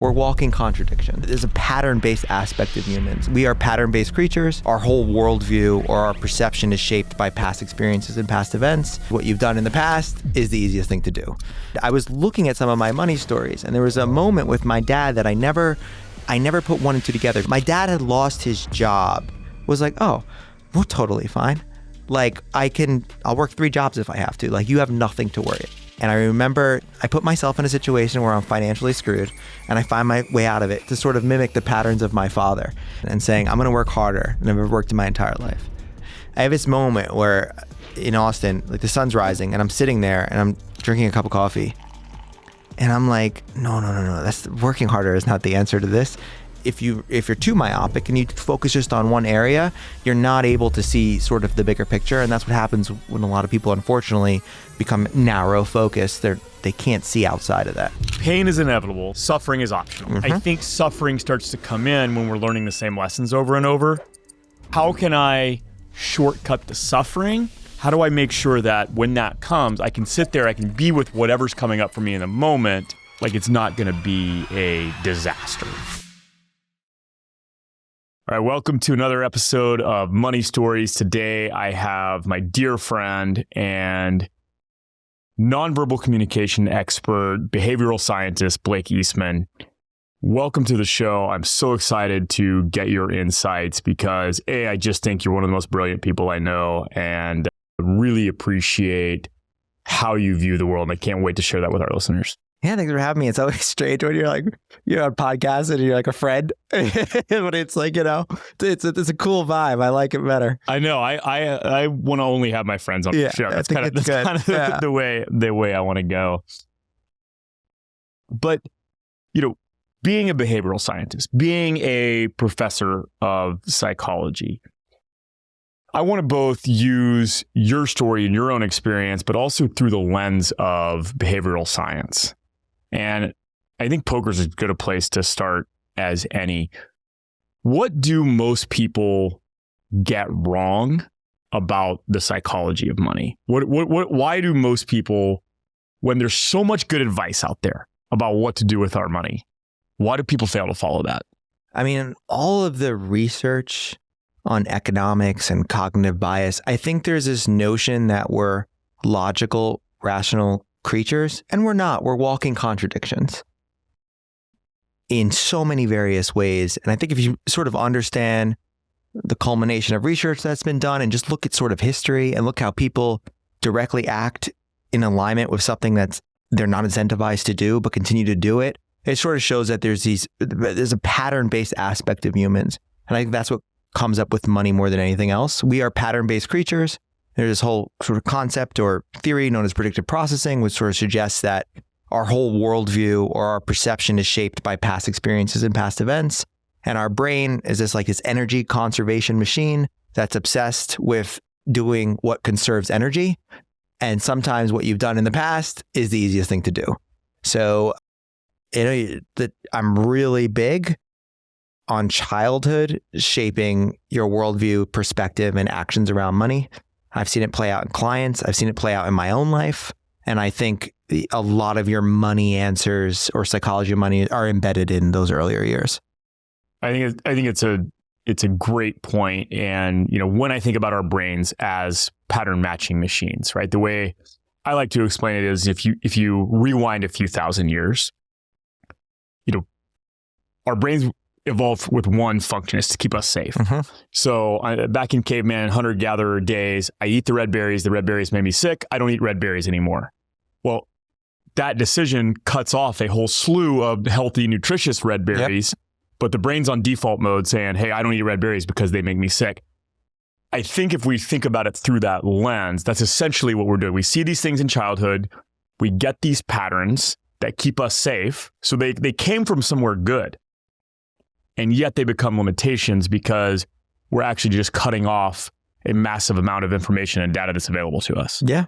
We're walking contradiction. There's a pattern-based aspect of humans. We are pattern-based creatures. Our whole worldview or our perception is shaped by past experiences and past events. What you've done in the past is the easiest thing to do. I was looking at some of my money stories, and there was a moment with my dad that I never put one and two together. My dad had lost his job. Was like, oh, we're totally fine. Like, I'll work 3 jobs if I have to. Like, you have nothing to worry. And I remember I put myself in a situation where I'm financially screwed, and I find my way out of it to sort of mimic the patterns of my father and saying, I'm going to work harder than I've ever worked in my entire life. I have this moment where in Austin, like the sun's rising and I'm sitting there and I'm drinking a cup of coffee and I'm like, no, that's working harder is not the answer to this. If you're too myopic and you focus just on one area, you're not able to see sort of the bigger picture. And that's what happens when a lot of people, unfortunately, become narrow focused. They can't see outside of that. Pain is inevitable. Suffering is optional. I think suffering starts to come in when we're learning the same lessons over and over. How can I shortcut the suffering? How do I make sure that when that comes, I can sit there, I can be with whatever's coming up for me in the moment, like it's not going to be a disaster. All right, welcome to another episode of Money Stories. Today, I have my dear friend and nonverbal communication expert, behavioral scientist, Blake Eastman. Welcome to the show. I'm so excited to get your insights because I just think you're one of the most brilliant people I know and really appreciate how you view the world. And I can't wait to share that with our listeners. Yeah, thanks for having me. It's always strange when you're on podcasts and you're like a friend, but it's like, it's a cool vibe. I like it better. I know. I want to only have my friends on the show. That's kind of the way I want to go. But, being a behavioral scientist, being a professor of psychology, I want to both use your story and your own experience, but also through the lens of behavioral science. And I think poker is as good a place to start as any. What do most people get wrong about the psychology of money? Why do most people, when there's so much good advice out there about what to do with our money, why do people fail to follow that? I mean, all of the research on economics and cognitive bias, I think there's this notion that we're logical, rational creatures, and we're not. We're walking contradictions in so many various ways. And I think if you sort of understand the culmination of research that's been done and just look at sort of history and look how people directly act in alignment with something that's they're not incentivized to do, but continue to do it, it sort of shows that there's a pattern-based aspect of humans. And I think that's what comes up with money more than anything else. We are pattern-based creatures. There's this whole sort of concept or theory known as predictive processing, which sort of suggests that our whole worldview or our perception is shaped by past experiences and past events. And our brain is this energy conservation machine that's obsessed with doing what conserves energy. And sometimes what you've done in the past is the easiest thing to do. So, that I'm really big on childhood shaping your worldview, perspective, and actions around money. I've seen it play out in clients. I've seen it play out in my own life. And I think a lot of your money answers or psychology of money are embedded in those earlier years. I think it's a great point. And, when I think about our brains as pattern matching machines, right? The way I like to explain it is if you rewind a few thousand years, our brains evolved with one function, is to keep us safe. So back in caveman, hunter-gatherer days, I eat the red berries made me sick, I don't eat red berries anymore. Well, that decision cuts off a whole slew of healthy, nutritious red berries, but the brain's on default mode saying, hey, I don't eat red berries because they make me sick. I think if we think about it through that lens, that's essentially what we're doing. We see these things in childhood, we get these patterns that keep us safe, so they came from somewhere good. And yet they become limitations because we're actually just cutting off a massive amount of information and data that's available to us. Yeah.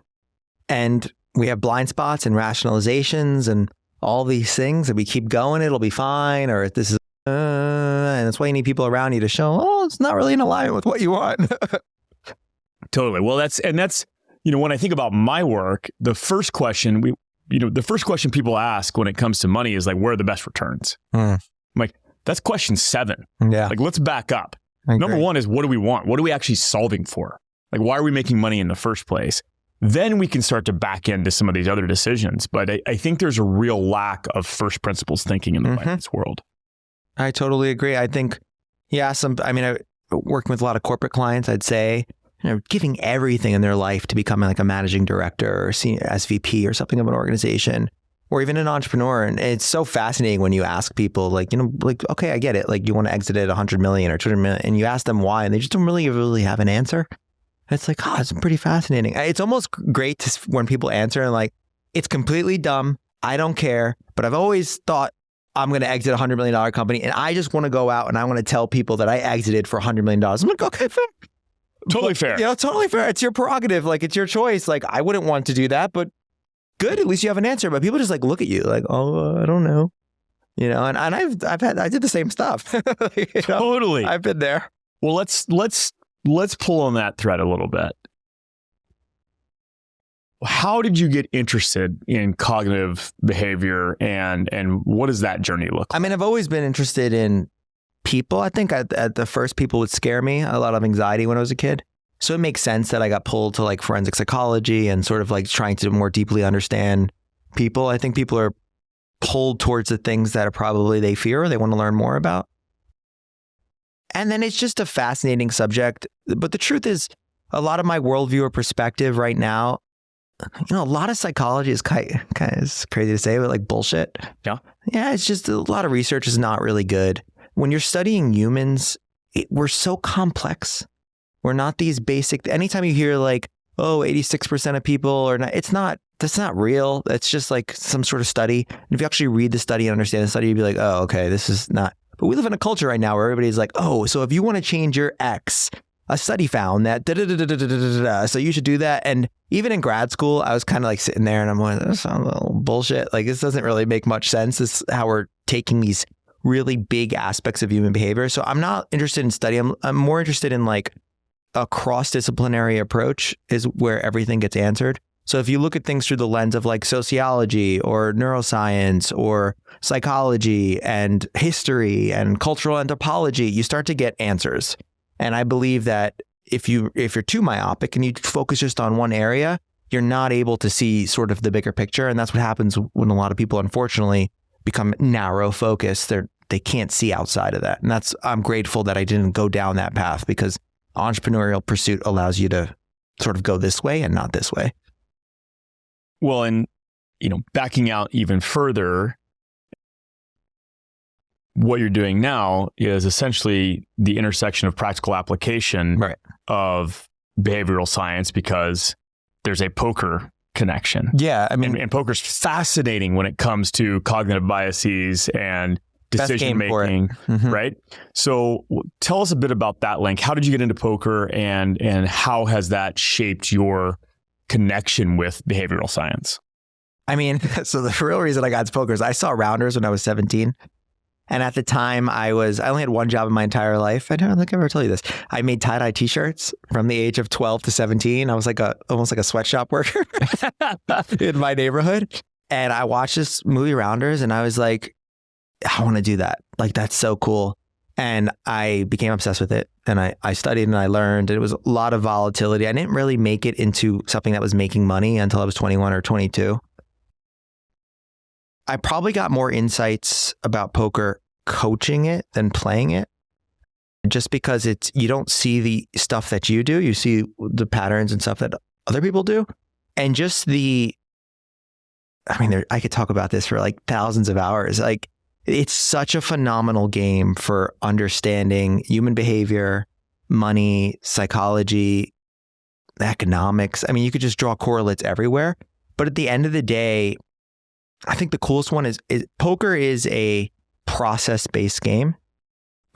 And we have blind spots and rationalizations and all these things, and we keep going, it'll be fine, or this is, and that's why you need people around you to show, it's not really in alignment with what you want. Totally. Well, that's, when I think about my work, the first question, the first question people ask when it comes to money is like, where are the best returns? I'm like, that's question 7. Yeah. Like, let's back up. Number 1 is, what do we want? What are we actually solving for? Like, why are we making money in the first place? Then we can start to back into some of these other decisions. But I think there's a real lack of first principles thinking in the finance world. I totally agree. I think, working with a lot of corporate clients, I'd say, giving everything in their life to become like a managing director or senior SVP or something of an organization, or even an entrepreneur. And it's so fascinating when you ask people like, okay, I get it. Like, you want to exit at 100 million or 200 million, and you ask them why, and they just don't really have an answer. It's like, it's pretty fascinating. It's almost great when people answer and like, it's completely dumb. I don't care. But I've always thought I'm going to exit a $100 million company, and I just want to go out and I want to tell people that I exited for $100 million. I'm like, okay, fair. Totally fair. Totally fair. It's your prerogative. Like, it's your choice. Like, I wouldn't want to do that, but good. At least you have an answer. But people just like look at you like, I don't know. And I did the same stuff. Totally. I've been there. Well, let's pull on that thread a little bit. How did you get interested in cognitive behavior, and what does that journey look like? I've always been interested in people. I think at the first, people would scare me. A lot of anxiety when I was a kid. So it makes sense that I got pulled to like forensic psychology and sort of like trying to more deeply understand people. I think people are pulled towards the things that are probably they fear or they want to learn more about. And then it's just a fascinating subject. But the truth is, a lot of my worldview or perspective right now, a lot of psychology is kind of crazy to say, but like bullshit. Yeah. Yeah, it's just a lot of research is not really good. When you're studying humans, we're so complex. We're not these basic. Anytime you hear like, 86% of people are not, that's not real. It's just like some sort of study. And if you actually read the study and understand the study, you'd be like, oh, okay, this is not. But we live in a culture right now where everybody's like, so if you want to change your ex, a study found that so you should do that. And even in grad school, I was kind of like sitting there and I'm like, this sounds a little bullshit. Like, this doesn't really make much sense. This is how we're taking these really big aspects of human behavior. So I'm not interested in study. I'm more interested in like a cross-disciplinary approach is where everything gets answered. So if you look at things through the lens of like sociology or neuroscience or psychology and history and cultural anthropology, you start to get answers. And I believe that if you're too myopic and you focus just on one area, you're not able to see sort of the bigger picture. And that's what happens when a lot of people, unfortunately, become narrow focused. They can't see outside of that. And I'm grateful that I didn't go down that path, because entrepreneurial pursuit allows you to sort of go this way and not this way. Well, and, backing out even further, what you're doing now is essentially the intersection of practical application of behavioral science, because there's a poker connection. Yeah. And poker's fascinating when it comes to cognitive biases and decision making, right? So tell us a bit about that link. How did you get into poker, and how has that shaped your connection with behavioral science? So the real reason I got into poker is I saw Rounders when I was 17. And at the time I only had one job in my entire life. I don't think I ever told you this. I made tie-dye t-shirts from the age of 12 to 17. I was almost like a sweatshop worker in my neighborhood. And I watched this movie Rounders and I was like, I want to do that. Like, that's so cool. And I became obsessed with it. And I studied and I learned. It was a lot of volatility. I didn't really make it into something that was making money until I was 21 or 22. I probably got more insights about poker coaching it than playing it, just because you don't see the stuff that you do. You see the patterns and stuff that other people do. And just I could talk about this for like thousands of hours. Like, it's such a phenomenal game for understanding human behavior, money, psychology, economics. You could just draw correlates everywhere. But at the end of the day, I think the coolest one is poker is a process-based game.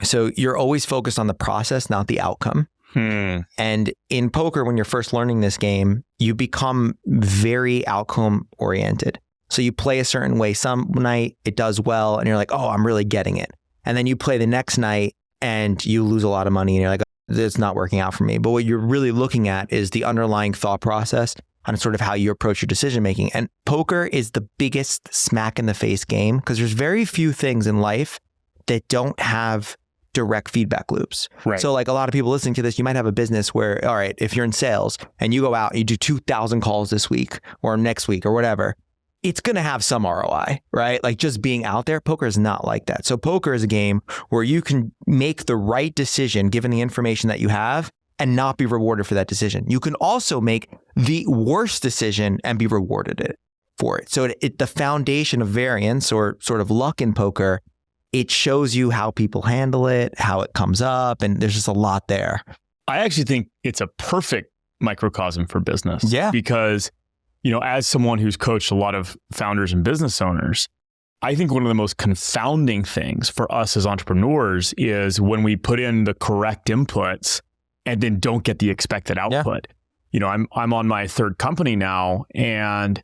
So you're always focused on the process, not the outcome. And in poker, when you're first learning this game, you become very outcome oriented. So you play a certain way. Some night it does well and you're like, oh, I'm really getting it. And then you play the next night and you lose a lot of money and you're like, it's not working out for me. But what you're really looking at is the underlying thought process. on sort of how you approach your decision making. And poker is the biggest smack in the face game because there's very few things in life that don't have direct feedback loops. Right. So like a lot of people listening to this, you might have a business where, all right, if you're in sales and you go out and you do 2,000 calls this week or next week or whatever, it's going to have some ROI, right? Like just being out there. Poker is not like that. So poker is a game where you can make the right decision given the information that you have and not be rewarded for that decision. You can also make the worst decision and be rewarded for it. So the foundation of variance or sort of luck in poker, it shows you how people handle it, how it comes up, and there's just a lot there. I actually think it's a perfect microcosm for business. Yeah. Because, as someone who's coached a lot of founders and business owners, I think one of the most confounding things for us as entrepreneurs is when we put in the correct inputs and then don't get the expected output. Yeah. I'm on my third company now, and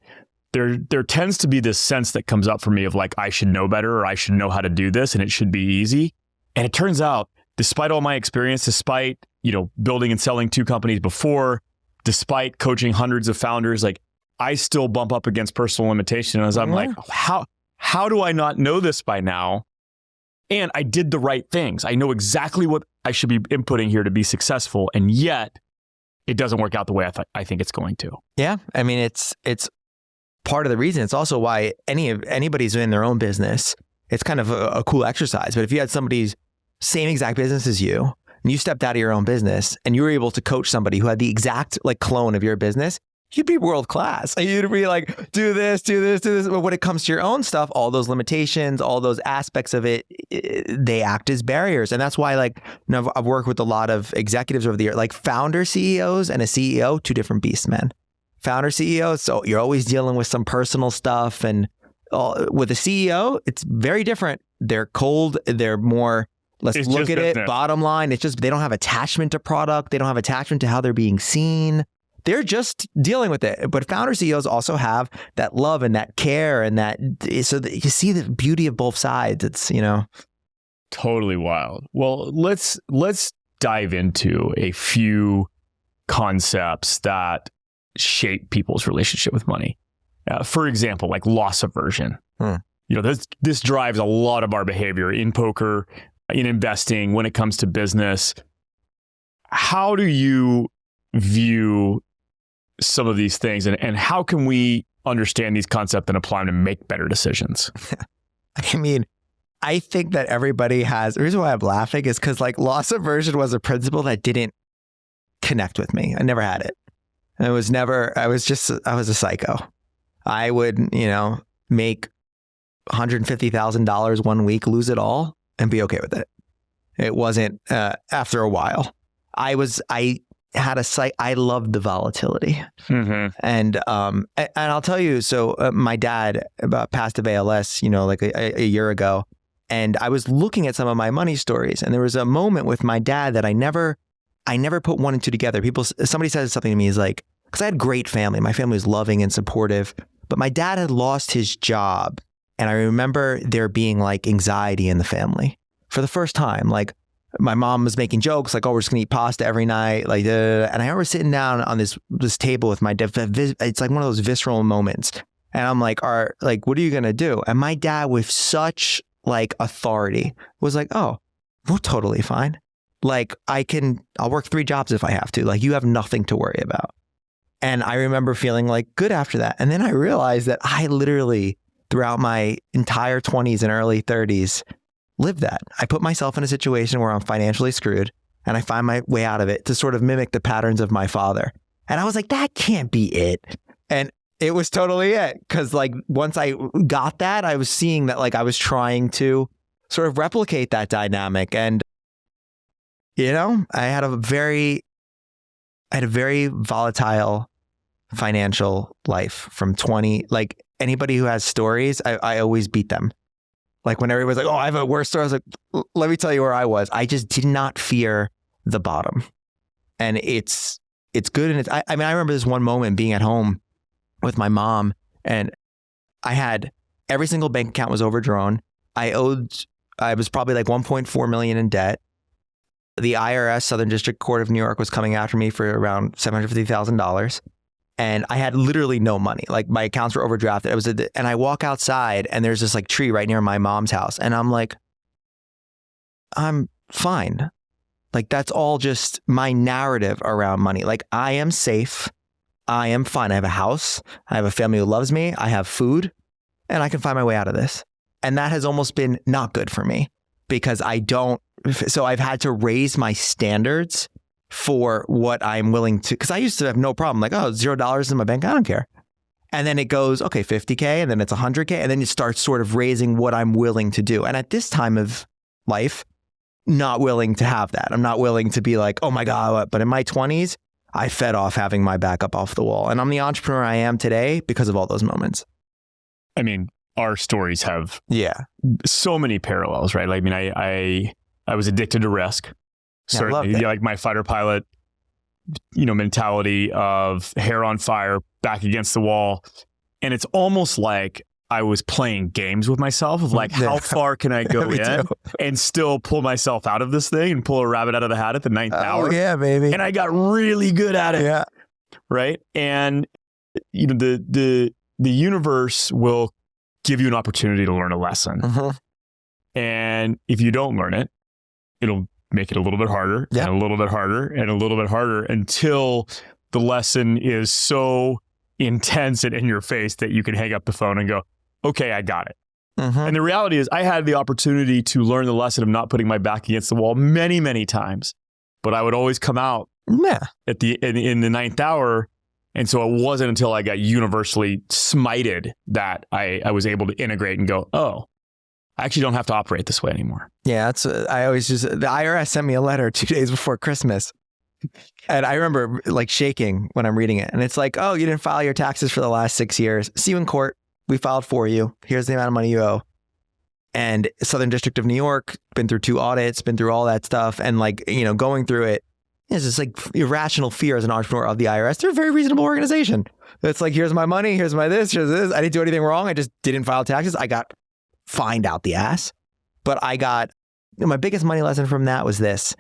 there tends to be this sense that comes up for me of like, I should know better, or I should know how to do this, and it should be easy. And it turns out, despite all my experience, despite, building and selling 2 companies before, despite coaching hundreds of founders, like I still bump up against personal limitation. As I'm like, how do I not know this by now? And I did the right things. I know exactly what I should be inputting here to be successful. And yet it doesn't work out the way I think it's going to. Yeah. I mean, it's part of the reason. It's also why anybody's in their own business, it's kind of a cool exercise. But if you had somebody's same exact business as you, and you stepped out of your own business and you were able to coach somebody who had the exact like clone of your business, you'd be world class. You'd be like, do this. But when it comes to your own stuff, all those limitations, all those aspects of it, they act as barriers. And that's why I've worked with a lot of executives over the years, like founder CEOs and a CEO, 2 different beasts, man. Founder CEO, so you're always dealing with some personal stuff. And with a CEO, it's very different. They're cold. They're more, let's look at it, bottom line. It's just, they don't have attachment to product. They don't have attachment to how they're being seen. They're just dealing with it. But founder CEOs also have that love and that care and so that you see the beauty of both sides. It's, Totally wild. Well, let's dive into a few concepts that shape people's relationship with money. For example, like loss aversion. This drives a lot of our behavior in poker, in investing, when it comes to business. How do you view some of these things, and how can we understand these concepts and apply them to make better decisions? I mean, I think that everybody has, the reason why I'm laughing is because like loss aversion was a principle that didn't connect with me. I never had it. I was a psycho. I would, make $150,000 one week, lose it all, and be okay with it. It wasn't, after a while. I had a psych. I loved the volatility. Mm-hmm. And I'll tell you, so my dad passed of ALS, like a year ago. And I was looking at some of my money stories, and there was a moment with my dad that I never put 1 and 2 together. Somebody said something to me, is like, because I had great family. My family was loving and supportive, but my dad had lost his job. And I remember there being like anxiety in the family for the first time. Like my mom was making jokes like, oh, we're just gonna eat pasta every night. Like, and I remember sitting down on this table with my dad. It's like one of those visceral moments. And I'm like, what are you gonna do? And my dad, with such like authority, was like, oh, we're totally fine. Like I'll work 3 jobs if I have to. Like you have nothing to worry about. And I remember feeling like good after that. And then I realized that I literally, throughout my entire 20s and early 30s, lived that. I put myself in a situation where I'm financially screwed, and I find my way out of it to sort of mimic the patterns of my father. And I was like, that can't be it. And it was totally it. Because like once I got that, I was seeing that like I was trying to sort of replicate that dynamic. And I had a very volatile financial life from 20. Like anybody who has stories, I always beat them. Like when everybody's like, oh, I have a worse story, I was like, let me tell you where I was. I just did not fear the bottom. And it's good. And I remember this one moment being at home with my mom, and I had every single bank account was overdrawn. I was probably like 1.4 million in debt. The IRS, Southern District Court of New York, was coming after me for around $750,000. and I had literally no money. Like my accounts were overdrafted. And I walk outside and there's this like tree right near my mom's house. And I'm like, I'm fine. Like that's all just my narrative around money. Like I am safe. I am fine. I have a house. I have a family who loves me. I have food and I can find my way out of this. And that has almost been not good for me because so I've had to raise my standards for what I'm willing to, because I used to have no problem. Like, oh, $0 in my bank. I don't care. And then it goes, okay, 50K, and then it's 100K. And then it starts sort of raising what I'm willing to do. And at this time of life, not willing to have that. I'm not willing to be like, oh my God, what? But in my 20s, I fed off having my back up off the wall. And I'm the entrepreneur I am today because of all those moments. I mean, our stories have so many parallels, right? Like, I mean, I was addicted to risk. Certainly, like my fighter pilot, mentality of hair on fire, back against the wall. And it's almost like I was playing games with myself of like, how far can I go in and still pull myself out of this thing and pull a rabbit out of the hat at the 9th hour? Oh, yeah, baby. And I got really good at it. Yeah. Right. And, the universe will give you an opportunity to learn a lesson. And if you don't learn it, it'll make it a little bit harder and a little bit harder and a little bit harder until the lesson is so intense and in your face that you can hang up the phone and go, okay, I got it. And the reality is I had the opportunity to learn the lesson of not putting my back against the wall many, many times, but I would always come out in the 9th hour. And so it wasn't until I got universally smited that I was able to integrate and go, oh, I actually don't have to operate this way anymore. Yeah, the IRS sent me a letter 2 days before Christmas. And I remember like shaking when I'm reading it. And it's like, oh, you didn't file your taxes for the last 6 years. See you in court. We filed for you. Here's the amount of money you owe. And Southern District of New York, been through 2 audits, been through all that stuff. And like, going through it, it's just like irrational fear as an entrepreneur of the IRS. They're a very reasonable organization. It's like, here's my money, here's my this, here's this. I didn't do anything wrong. I just didn't file taxes. I got fined out the ass. But I got, my biggest money lesson from that was this.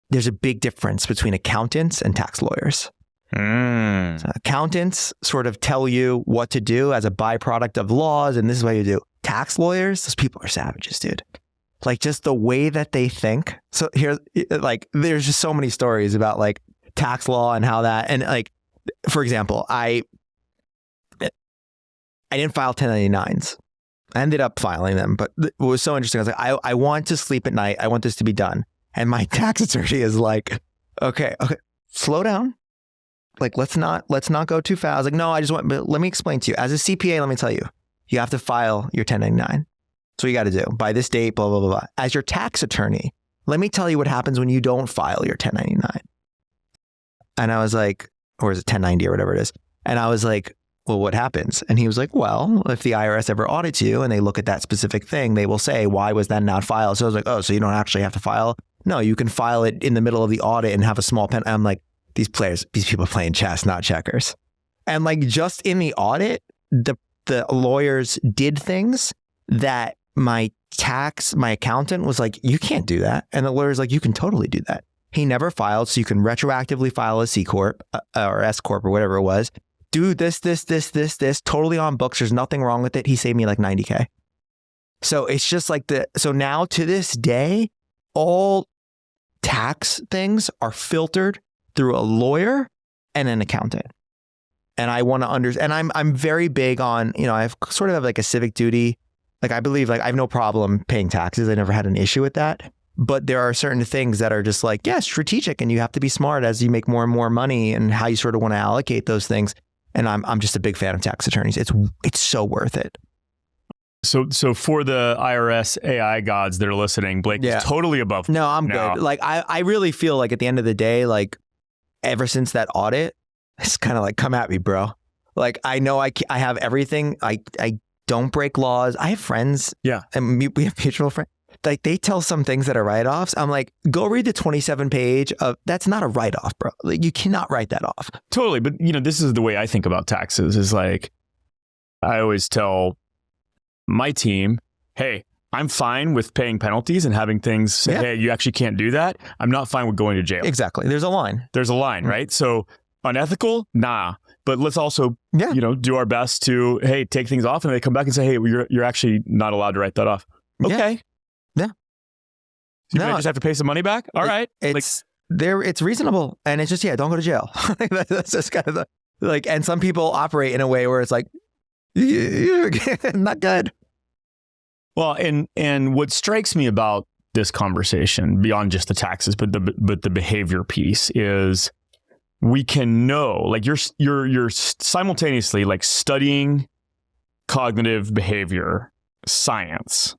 There's a big difference between accountants and tax lawyers. So accountants sort of tell you what to do as a byproduct of laws, and this is what you do. Tax lawyers, those people are savages, dude. Like just the way that they think. So here, like, there's just so many stories about like tax law and how that, and like, for example, I didn't file 1099s. I ended up filing them, but it was so interesting. I was like, I want to sleep at night. I want this to be done. And my tax attorney is like, okay, slow down. Like, let's not go too fast. I was like, no, but let me explain to you. As a CPA, let me tell you, you have to file your 1099. That's what you got to do by this date, blah, blah, blah, blah. As your tax attorney, let me tell you what happens when you don't file your 1099. And I was like, or is it 1090 or whatever it is? And I was like, well, what happens? And he was like, well, if the IRS ever audits you and they look at that specific thing, they will say, why was that not filed? So I was like, oh, so you don't actually have to file? No, you can file it in the middle of the audit and have a small pen. I'm like, these people are playing chess, not checkers. And like just in the audit, the lawyers did things that my accountant was like, you can't do that. And the lawyer's like, you can totally do that. He never filed, so you can retroactively file a C Corp or S Corp or whatever it was. Do this, totally on books. There's nothing wrong with it. He saved me like $90K. So it's just like so now to this day, all tax things are filtered through a lawyer and an accountant. And I want to understand, and I'm very big on, I have sort of have like a civic duty. Like I believe like I have no problem paying taxes. I never had an issue with that. But there are certain things that are just like, strategic, and you have to be smart as you make more and more money and how you sort of want to allocate those things. And I'm just a big fan of tax attorneys. It's so worth it. So for the IRS AI gods that are listening, Blake is totally above. No, I'm good. Like I really feel like at the end of the day, like ever since that audit, it's kind of like, come at me, bro. Like I know I have everything. I don't break laws. I have friends. Yeah. And we have mutual friends. Like they tell some things that are write-offs. I'm like, go read the 27 page of, that's not a write-off, bro. Like you cannot write that off. Totally. But this is the way I think about taxes is like, I always tell my team, hey, I'm fine with paying penalties and having things say, hey, you actually can't do that. I'm not fine with going to jail. Exactly. There's a line. There's a line, right? So unethical? Nah. But let's also, do our best to, hey, take things off. And they come back and say, hey, you're actually not allowed to write that off. Okay. Yeah. So I just have to pay some money back? All right. It's reasonable. And it's just, don't go to jail. That's just kind of and some people operate in a way where it's like, you're not good. Well, and what strikes me about this conversation, beyond just the taxes, but the behavior piece, is we can know, like you're simultaneously like studying cognitive behavior science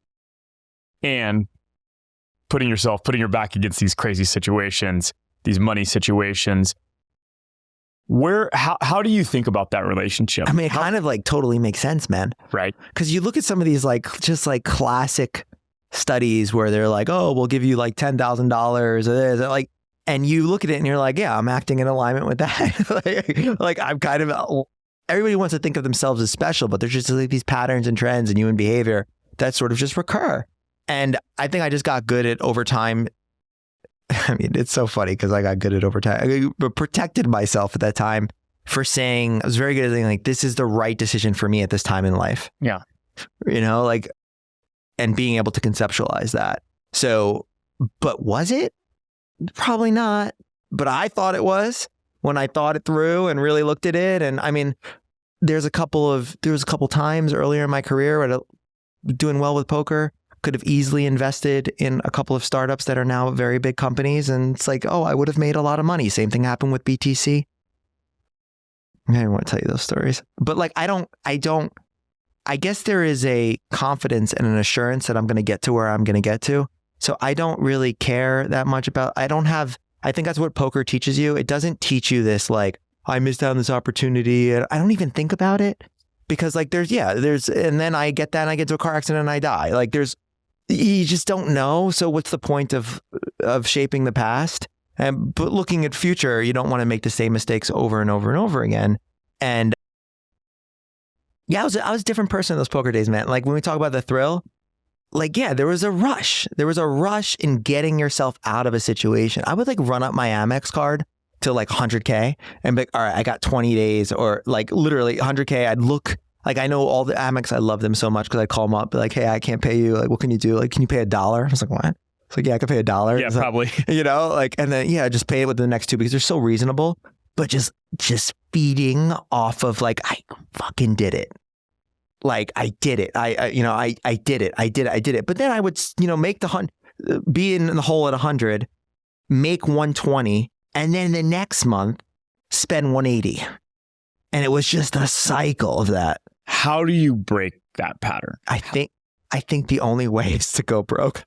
and putting your back against these crazy situations, these money situations. How do you think about that relationship? I mean, it kind of like totally makes sense, man. Right. Because you look at some of these just classic studies where they're like, oh, we'll give you like $10,000 and you look at it and you're like, yeah, I'm acting in alignment with that. like I'm kind of, everybody wants to think of themselves as special, but there's just like these patterns and trends in human behavior that sort of just recur. And I think I just got good at over time. I mean, it's so funny because I got good at over time. I protected myself at that time for saying, I was very good at saying like, this is the right decision for me at this time in life. Yeah. And being able to conceptualize that. So, but was it? Probably not. But I thought it was when I thought it through and really looked at it. And I mean, there was a couple times earlier in my career where doing well with poker, could have easily invested in a couple of startups that are now very big companies. And it's like, oh, I would have made a lot of money. Same thing happened with BTC. I don't want to tell you those stories, but I guess there is a confidence and an assurance that I'm going to get to where I'm going to get to. So I don't really care that much about, I think that's what poker teaches you. It doesn't teach you this, like, I missed out on this opportunity. And I don't even think about it because and then I get that and I get into a car accident and I die. You just don't know. So what's the point of shaping the past? But looking at future, you don't want to make the same mistakes over and over and over again. And yeah, I was a different person in those poker days, man. Like when we talk about the thrill, there was a rush. There was a rush in getting yourself out of a situation. I would run up my Amex card to 100K and be like, all right, I got 20 days or literally 100K. I'd look, I know all the Amex, I love them so much because I'd call them up, be like, hey, I can't pay you. What can you do? Can you pay $1? I was like, what? It's like, yeah, I could pay $1. Yeah, probably. And then, just pay it within the next 2 because they're so reasonable, but just feeding off of I fucking did it. I did it. I did it. But then I would, make be in the hole at 100, make 120, and then the next month spend 180. And it was just a cycle of that. How do you break that pattern? I think the only way is to go broke.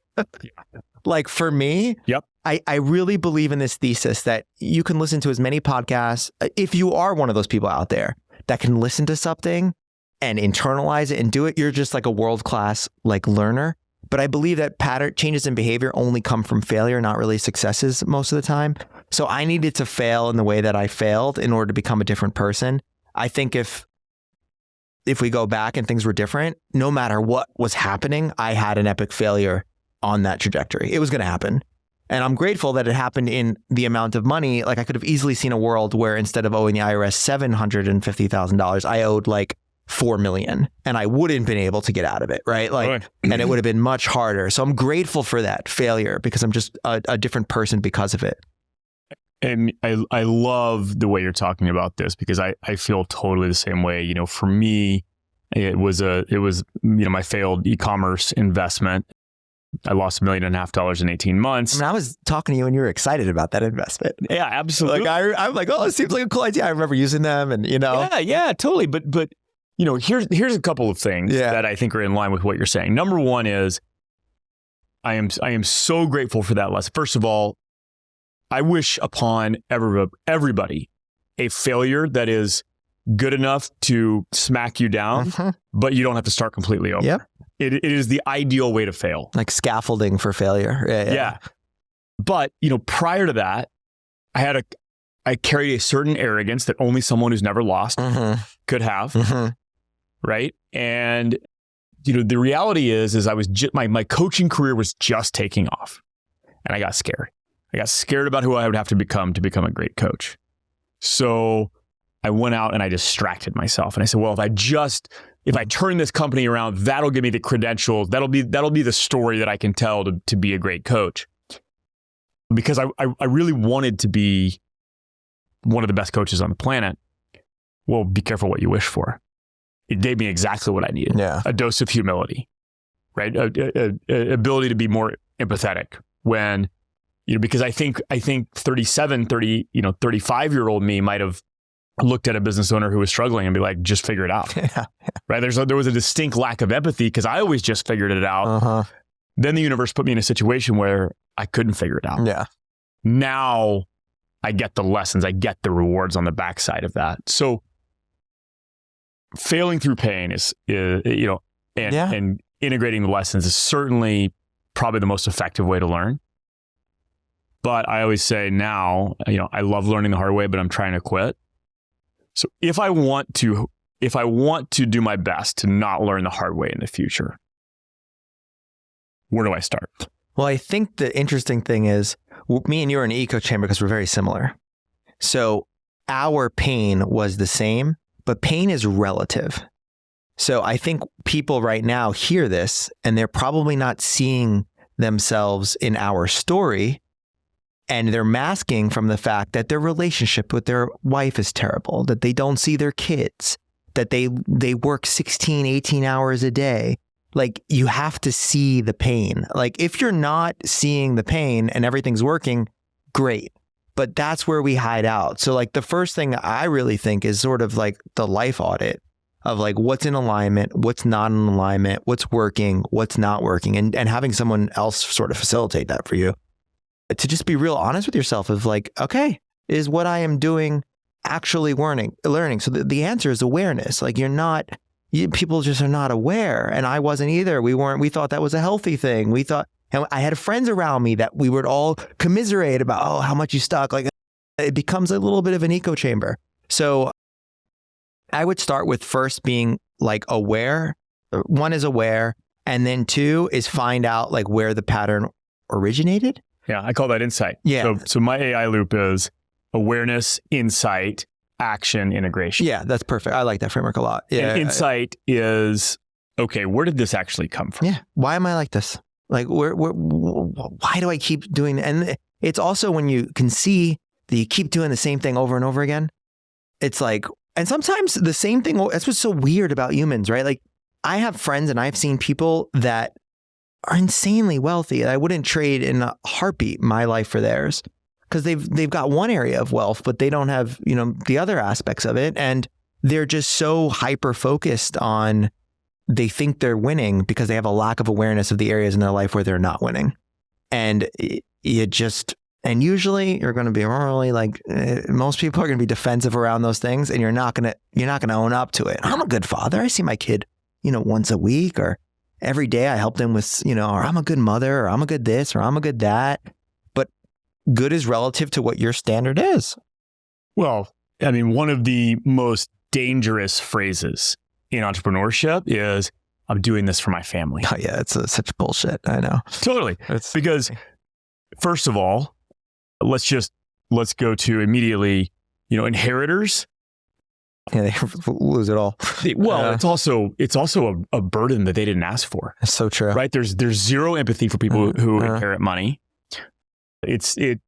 For me, yep. I really believe in this thesis that you can listen to as many podcasts. If you are one of those people out there that can listen to something and internalize it and do it, you're just a world-class learner. But I believe that pattern changes in behavior only come from failure, not really successes most of the time. So I needed to fail in the way that I failed in order to become a different person. I think if we go back and things were different, no matter what was happening, I had an epic failure on that trajectory. It was going to happen. And I'm grateful that it happened in the amount of money. I could have easily seen a world where instead of owing the IRS $750,000, I owed $4 million and I wouldn't been able to get out of it. Right. And it would have been much harder. So I'm grateful for that failure because I'm just a different person because of it. And I love the way you're talking about this because I feel totally the same way. For me, it was my failed e-commerce investment. I lost $1.5 million in 18 months. I mean, I was talking to you and you were excited about that investment. Yeah, absolutely. I'm like, oh, it seems like a cool idea. I remember using them and, Yeah, totally. But here's a couple of things that I think are in line with what you're saying. Number one is I am so grateful for that lesson. First of all, I wish upon everybody a failure that is good enough to smack you down, but you don't have to start completely over. Yep. It is the ideal way to fail. Like scaffolding for failure. Yeah. But, prior to that, I carried a certain arrogance that only someone who's never lost could have. Right. And, the reality is I was my coaching career was just taking off and I got scared. I got scared about who I would have to become a great coach. So I went out and I distracted myself. And I said, well, if I turn this company around, that'll give me the credentials. That'll be the story that I can tell to be a great coach. Because I really wanted to be one of the best coaches on the planet. Well, be careful what you wish for. It gave me exactly what I needed. Yeah. A dose of humility, right? A ability to be more empathetic when, because I think 35-year-old me might have looked at a business owner who was struggling and be like, just figure it out. Yeah. Right? There was a distinct lack of empathy because I always just figured it out. Uh-huh. Then the universe put me in a situation where I couldn't figure it out. Yeah. Now I get the lessons, I get the rewards on the backside of that. So failing through pain is and integrating the lessons is certainly probably the most effective way to learn. But I always say now, I love learning the hard way, but I'm trying to quit. So if I want to do my best to not learn the hard way in the future, where do I start? Well, I think the interesting thing is me and you are in an echo chamber because we're very similar. So our pain was the same, but pain is relative. So I think people right now hear this and they're probably not seeing themselves in our story. And they're masking from the fact that their relationship with their wife is terrible, that they don't see their kids, that they work 16, 18 hours a day. Like, you have to see the pain. Like, if you're not seeing the pain and everything's working, great. But that's where we hide out. So like the first thing I really think is sort of like the life audit of like what's in alignment, what's not in alignment, what's working, what's not working, and having someone else sort of facilitate that for you. To just be real honest with yourself of like, okay, is what I am doing actually learning? So the answer is awareness. Like people just are not aware. And I wasn't either. We thought that was a healthy thing. And I had friends around me that we would all commiserate about, oh, how much you stuck. Like it becomes a little bit of an echo chamber. So I would start with first being like aware. One is aware. And then two is find out like where the pattern originated. Yeah, I call that insight. Yeah. So my AI loop is awareness, insight, action, integration. Yeah, that's perfect. I like that framework a lot. Yeah. And insight is, okay, where did this actually come from? Yeah. Why am I like this? Like, why do I keep doing that? And it's also when you can see that you keep doing the same thing over and over again, it's like, and sometimes the same thing, that's what's so weird about humans, right? Like, I have friends and I've seen people that are insanely wealthy. I wouldn't trade in a heartbeat my life for theirs because they've got one area of wealth, but they don't have, the other aspects of it. And they're just so hyper focused on, they think they're winning because they have a lack of awareness of the areas in their life where they're not winning. And and usually you're going to be really like, most people are going to be defensive around those things and you're not going to own up to it. I'm a good father. I see my kid, once a week, or every day I help them with, or I'm a good mother, or I'm a good this, or I'm a good that. But good is relative to what your standard is. Well, I mean, one of the most dangerous phrases in entrepreneurship is, I'm doing this for my family. Oh yeah, it's such bullshit. I know. Totally. Because first of all, let's go to immediately, inheritors. Yeah, they lose it all. Well, it's also a burden that they didn't ask for. It's so true. Right? There's zero empathy for people who inherit money. It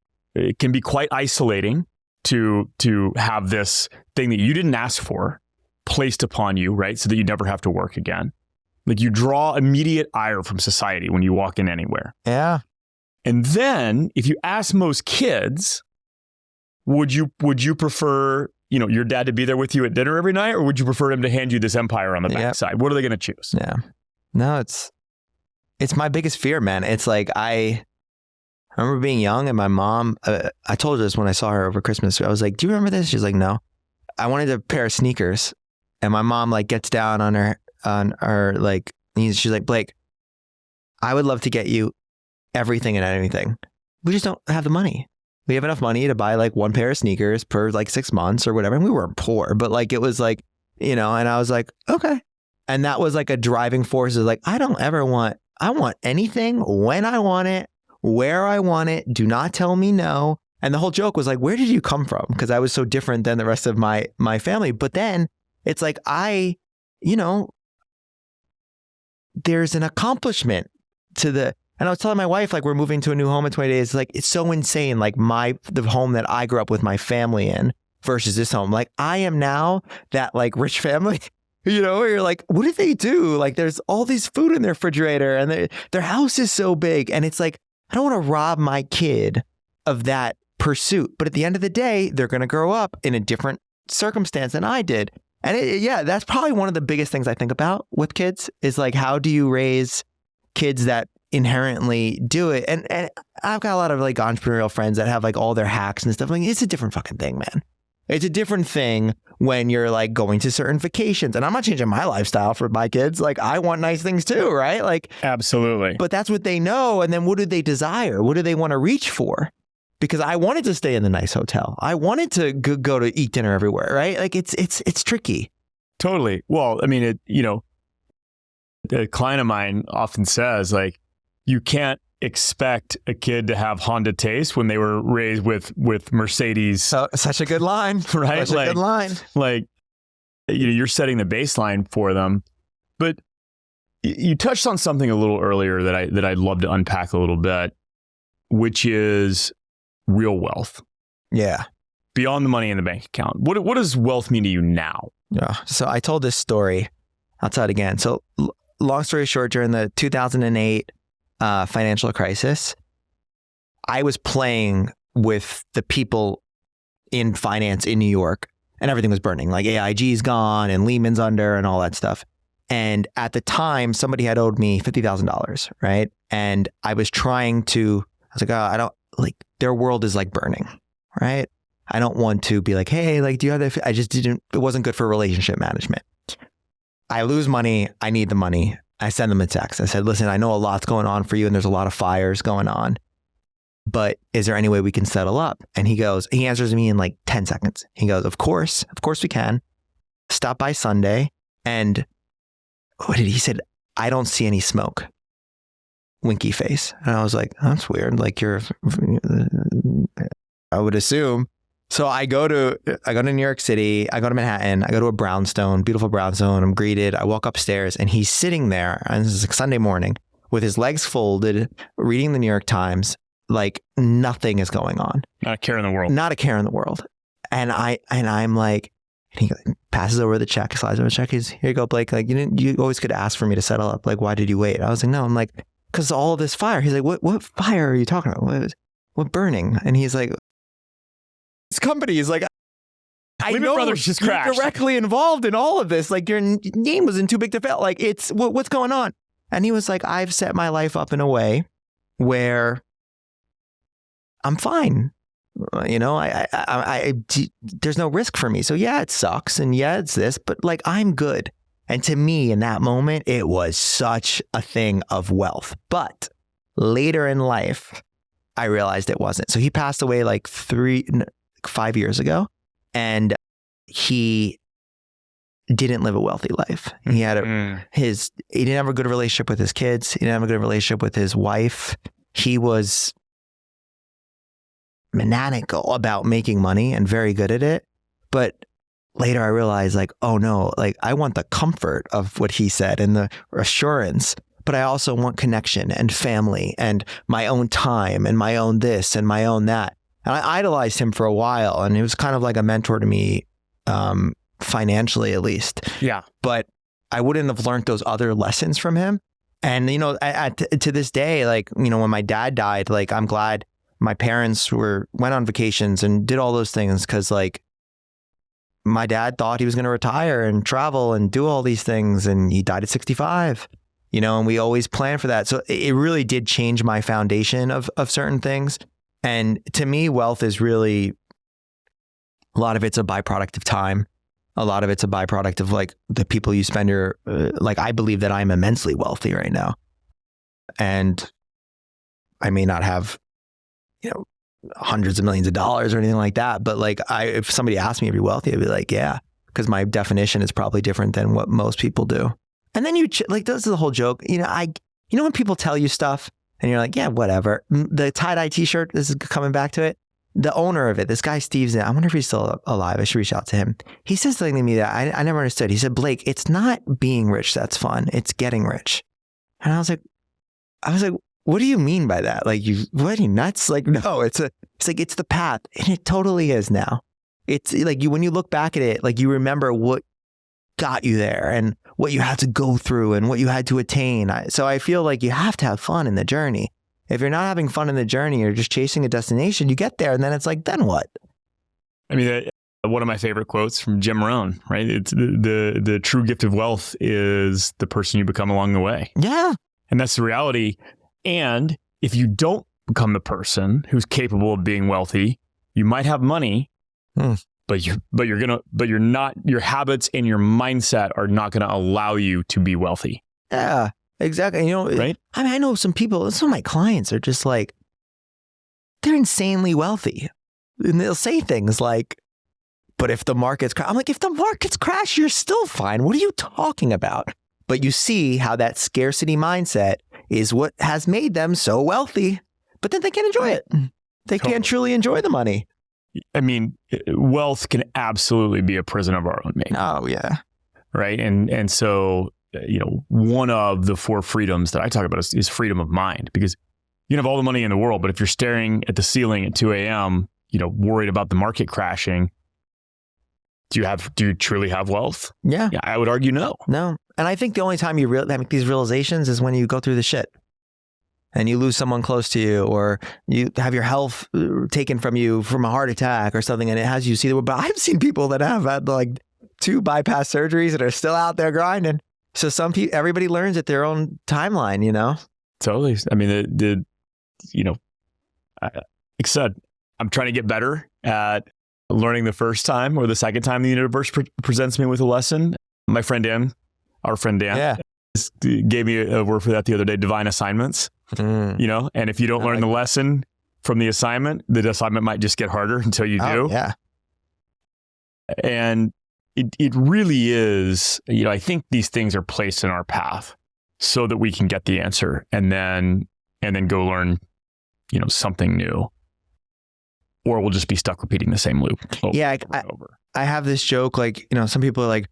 can be quite isolating to have this thing that you didn't ask for placed upon you, right? So that you never have to work again. Like, you draw immediate ire from society when you walk in anywhere. Yeah. And then if you ask most kids, would you prefer, your dad to be there with you at dinner every night, or would you prefer him to hand you this empire on the backside? What are they going to choose? Yeah. No, it's my biggest fear, man. It's like, I remember being young and my mom, I told her this when I saw her over Christmas. I was like, do you remember this? She's like, no. I wanted a pair of sneakers, and my mom like gets down on her like knees. She's like, Blake, I would love to get you everything and anything. We just don't have the money. We have enough money to buy like one pair of sneakers per like 6 months or whatever. And we weren't poor, but like, it was like, and I was like, okay. And that was like a driving force is like, I want anything when I want it, where I want it. Do not tell me no. And the whole joke was like, where did you come from? Because I was so different than the rest of my family. But then it's like, there's an accomplishment and I was telling my wife, like, we're moving to a new home in 20 days. Like, it's so insane. Like the home that I grew up with my family in versus this home. Like, I am now that like rich family, where you're like, what did they do? Like, there's all these food in their refrigerator and their house is so big. And it's like, I don't want to rob my kid of that pursuit. But at the end of the day, they're going to grow up in a different circumstance than I did. And that's probably one of the biggest things I think about with kids is like, how do you raise kids that inherently do it? And I've got a lot of like entrepreneurial friends that have like all their hacks and stuff. Like, it's a different fucking thing, man. It's a different thing when you're like going to certain vacations. And I'm not changing my lifestyle for my kids. Like, I want nice things too, right? Like, absolutely. But that's what they know. And then what do they desire? What do they want to reach for? Because I wanted to stay in the nice hotel. I wanted to go to eat dinner everywhere, right? Like, it's tricky. Totally. Well, I mean, a client of mine often says, like, you can't expect a kid to have Honda taste when they were raised with Mercedes. So, such a good line, right? Such a good line. Like, you're setting the baseline for them. But you touched on something a little earlier that I'd love to unpack a little bit, which is real wealth. Yeah. Beyond the money in the bank account. What does wealth mean to you now? Yeah. So I told this story. I'll tell it again. So long story short, during the 2008 financial crisis, I was playing with the people in finance in New York and everything was burning. Like AIG's gone and Lehman's under and all that stuff. And at the time, somebody had owed me $50,000, right? And I was like, oh, I don't, like, their world is like burning, right? I don't want to be like, hey, like, do you have that? It wasn't good for relationship management. I lose money. I need the money. I send them a text. I said, listen, I know a lot's going on for you and there's a lot of fires going on, but is there any way we can settle up? And he answers me in like 10 seconds. He goes, of course we can. Stop by Sunday. And what did he said? I don't see any smoke. Winky face. And I was like, oh, that's weird. Like, I would assume. So I go to New York City, I go to Manhattan, I go to a brownstone, beautiful brownstone. I'm greeted. I walk upstairs and he's sitting there, and this is like Sunday morning, with his legs folded, reading the New York Times, like nothing is going on. Not a care in the world. Not a care in the world. And I'm like, and he passes over the check, slides over the check. He's, here you go, Blake. Like, you always could ask for me to settle up. Like, why did you wait? I was like, no. I'm like, because all of this fire. He's like, what fire are you talking about? What burning? And he's like, this company is like, I know Brothers just you're crashed. directly involved in all of this. Like, your name was in too big to fail. Like, it's what's going on? And he was like, I've set my life up in a way where I'm fine. There's no risk for me. So yeah, it sucks. And yeah, it's this, but like, I'm good. And to me, in that moment, it was such a thing of wealth. But later in life, I realized it wasn't. So he passed away like 5 years ago, and he didn't live a wealthy life. He had he didn't have a good relationship with his kids. He didn't have a good relationship with his wife. He was maniacal about making money and very good at it. But later I realized, like, oh no, like, I want the comfort of what he said and the assurance, but I also want connection and family and my own time and my own this and my own that. And I idolized him for a while, and he was kind of like a mentor to me, financially at least. Yeah. But I wouldn't have learned those other lessons from him. And, to this day, like, when my dad died, like, I'm glad my parents went on vacations and did all those things, because, like, my dad thought he was going to retire and travel and do all these things, and he died at 65, and we always plan for that. So it really did change my foundation of certain things. And to me, wealth is really, a lot of it's a byproduct of time. A lot of it's a byproduct of like the people you spend like, I believe that I'm immensely wealthy right now. And I may not have, hundreds of millions of dollars or anything like that. But like, if somebody asked me to be wealthy, I'd be like, yeah, because my definition is probably different than what most people do. And then like, this is the whole joke. When people tell you stuff and you're like, yeah, whatever. The tie-dye t-shirt, this is coming back to it. the owner of it, this guy, Steve's, I wonder if he's still alive. I should reach out to him. He says something to me that I never understood. He said, Blake, it's not being rich that's fun. It's getting rich. And I was like, what do you mean by that? Like, what, are you nuts? Like, no, it's the path. And it totally is now. It's like when you look back at it, like you remember what got you there and what you had to go through and what you had to attain. So I feel like you have to have fun in the journey. If you're not having fun in the journey, you're just chasing a destination, you get there and then it's like, then what? I mean, one of my favorite quotes from Jim Rohn, right? It's the true gift of wealth is the person you become along the way. Yeah. And that's the reality. And if you don't become the person who's capable of being wealthy, you might have money, but your habits and your mindset are not going to allow you to be wealthy. Yeah. Exactly. Right? I mean, I know some people, some of my clients are just like, they're insanely wealthy. And they'll say things like, but if the markets crash, I'm like, if the markets crash, you're still fine. What are you talking about? But you see how that scarcity mindset is what has made them so wealthy, but then they can't enjoy it. They can't truly enjoy the money. I mean, wealth can absolutely be a prison of our own making. Oh, yeah. Right. And so, one of the 4 freedoms that I talk about is freedom of mind, because you can have all the money in the world, but if you're staring at the ceiling at 2 a.m., worried about the market crashing, do you truly have wealth? Yeah. I would argue no. No. And I think the only time you make these realizations is when you go through the shit and you lose someone close to you, or you have your health taken from you from a heart attack or something, and it has you see the world. But I've seen people that have had like 2 bypass surgeries and are still out there grinding. So everybody learns at their own timeline, Totally. I mean, like I said, I'm trying to get better at learning the first time or the second time the universe presents me with a lesson. My friend Dan, our friend Dan, gave me a word for that the other day, divine assignments, and if you don't learn the lesson from the assignment might just get harder until you do. Yeah. And it really is, I think these things are placed in our path so that we can get the answer and then go learn, something new. Or we'll just be stuck repeating the same loop over and over. I have this joke, like, some people are like,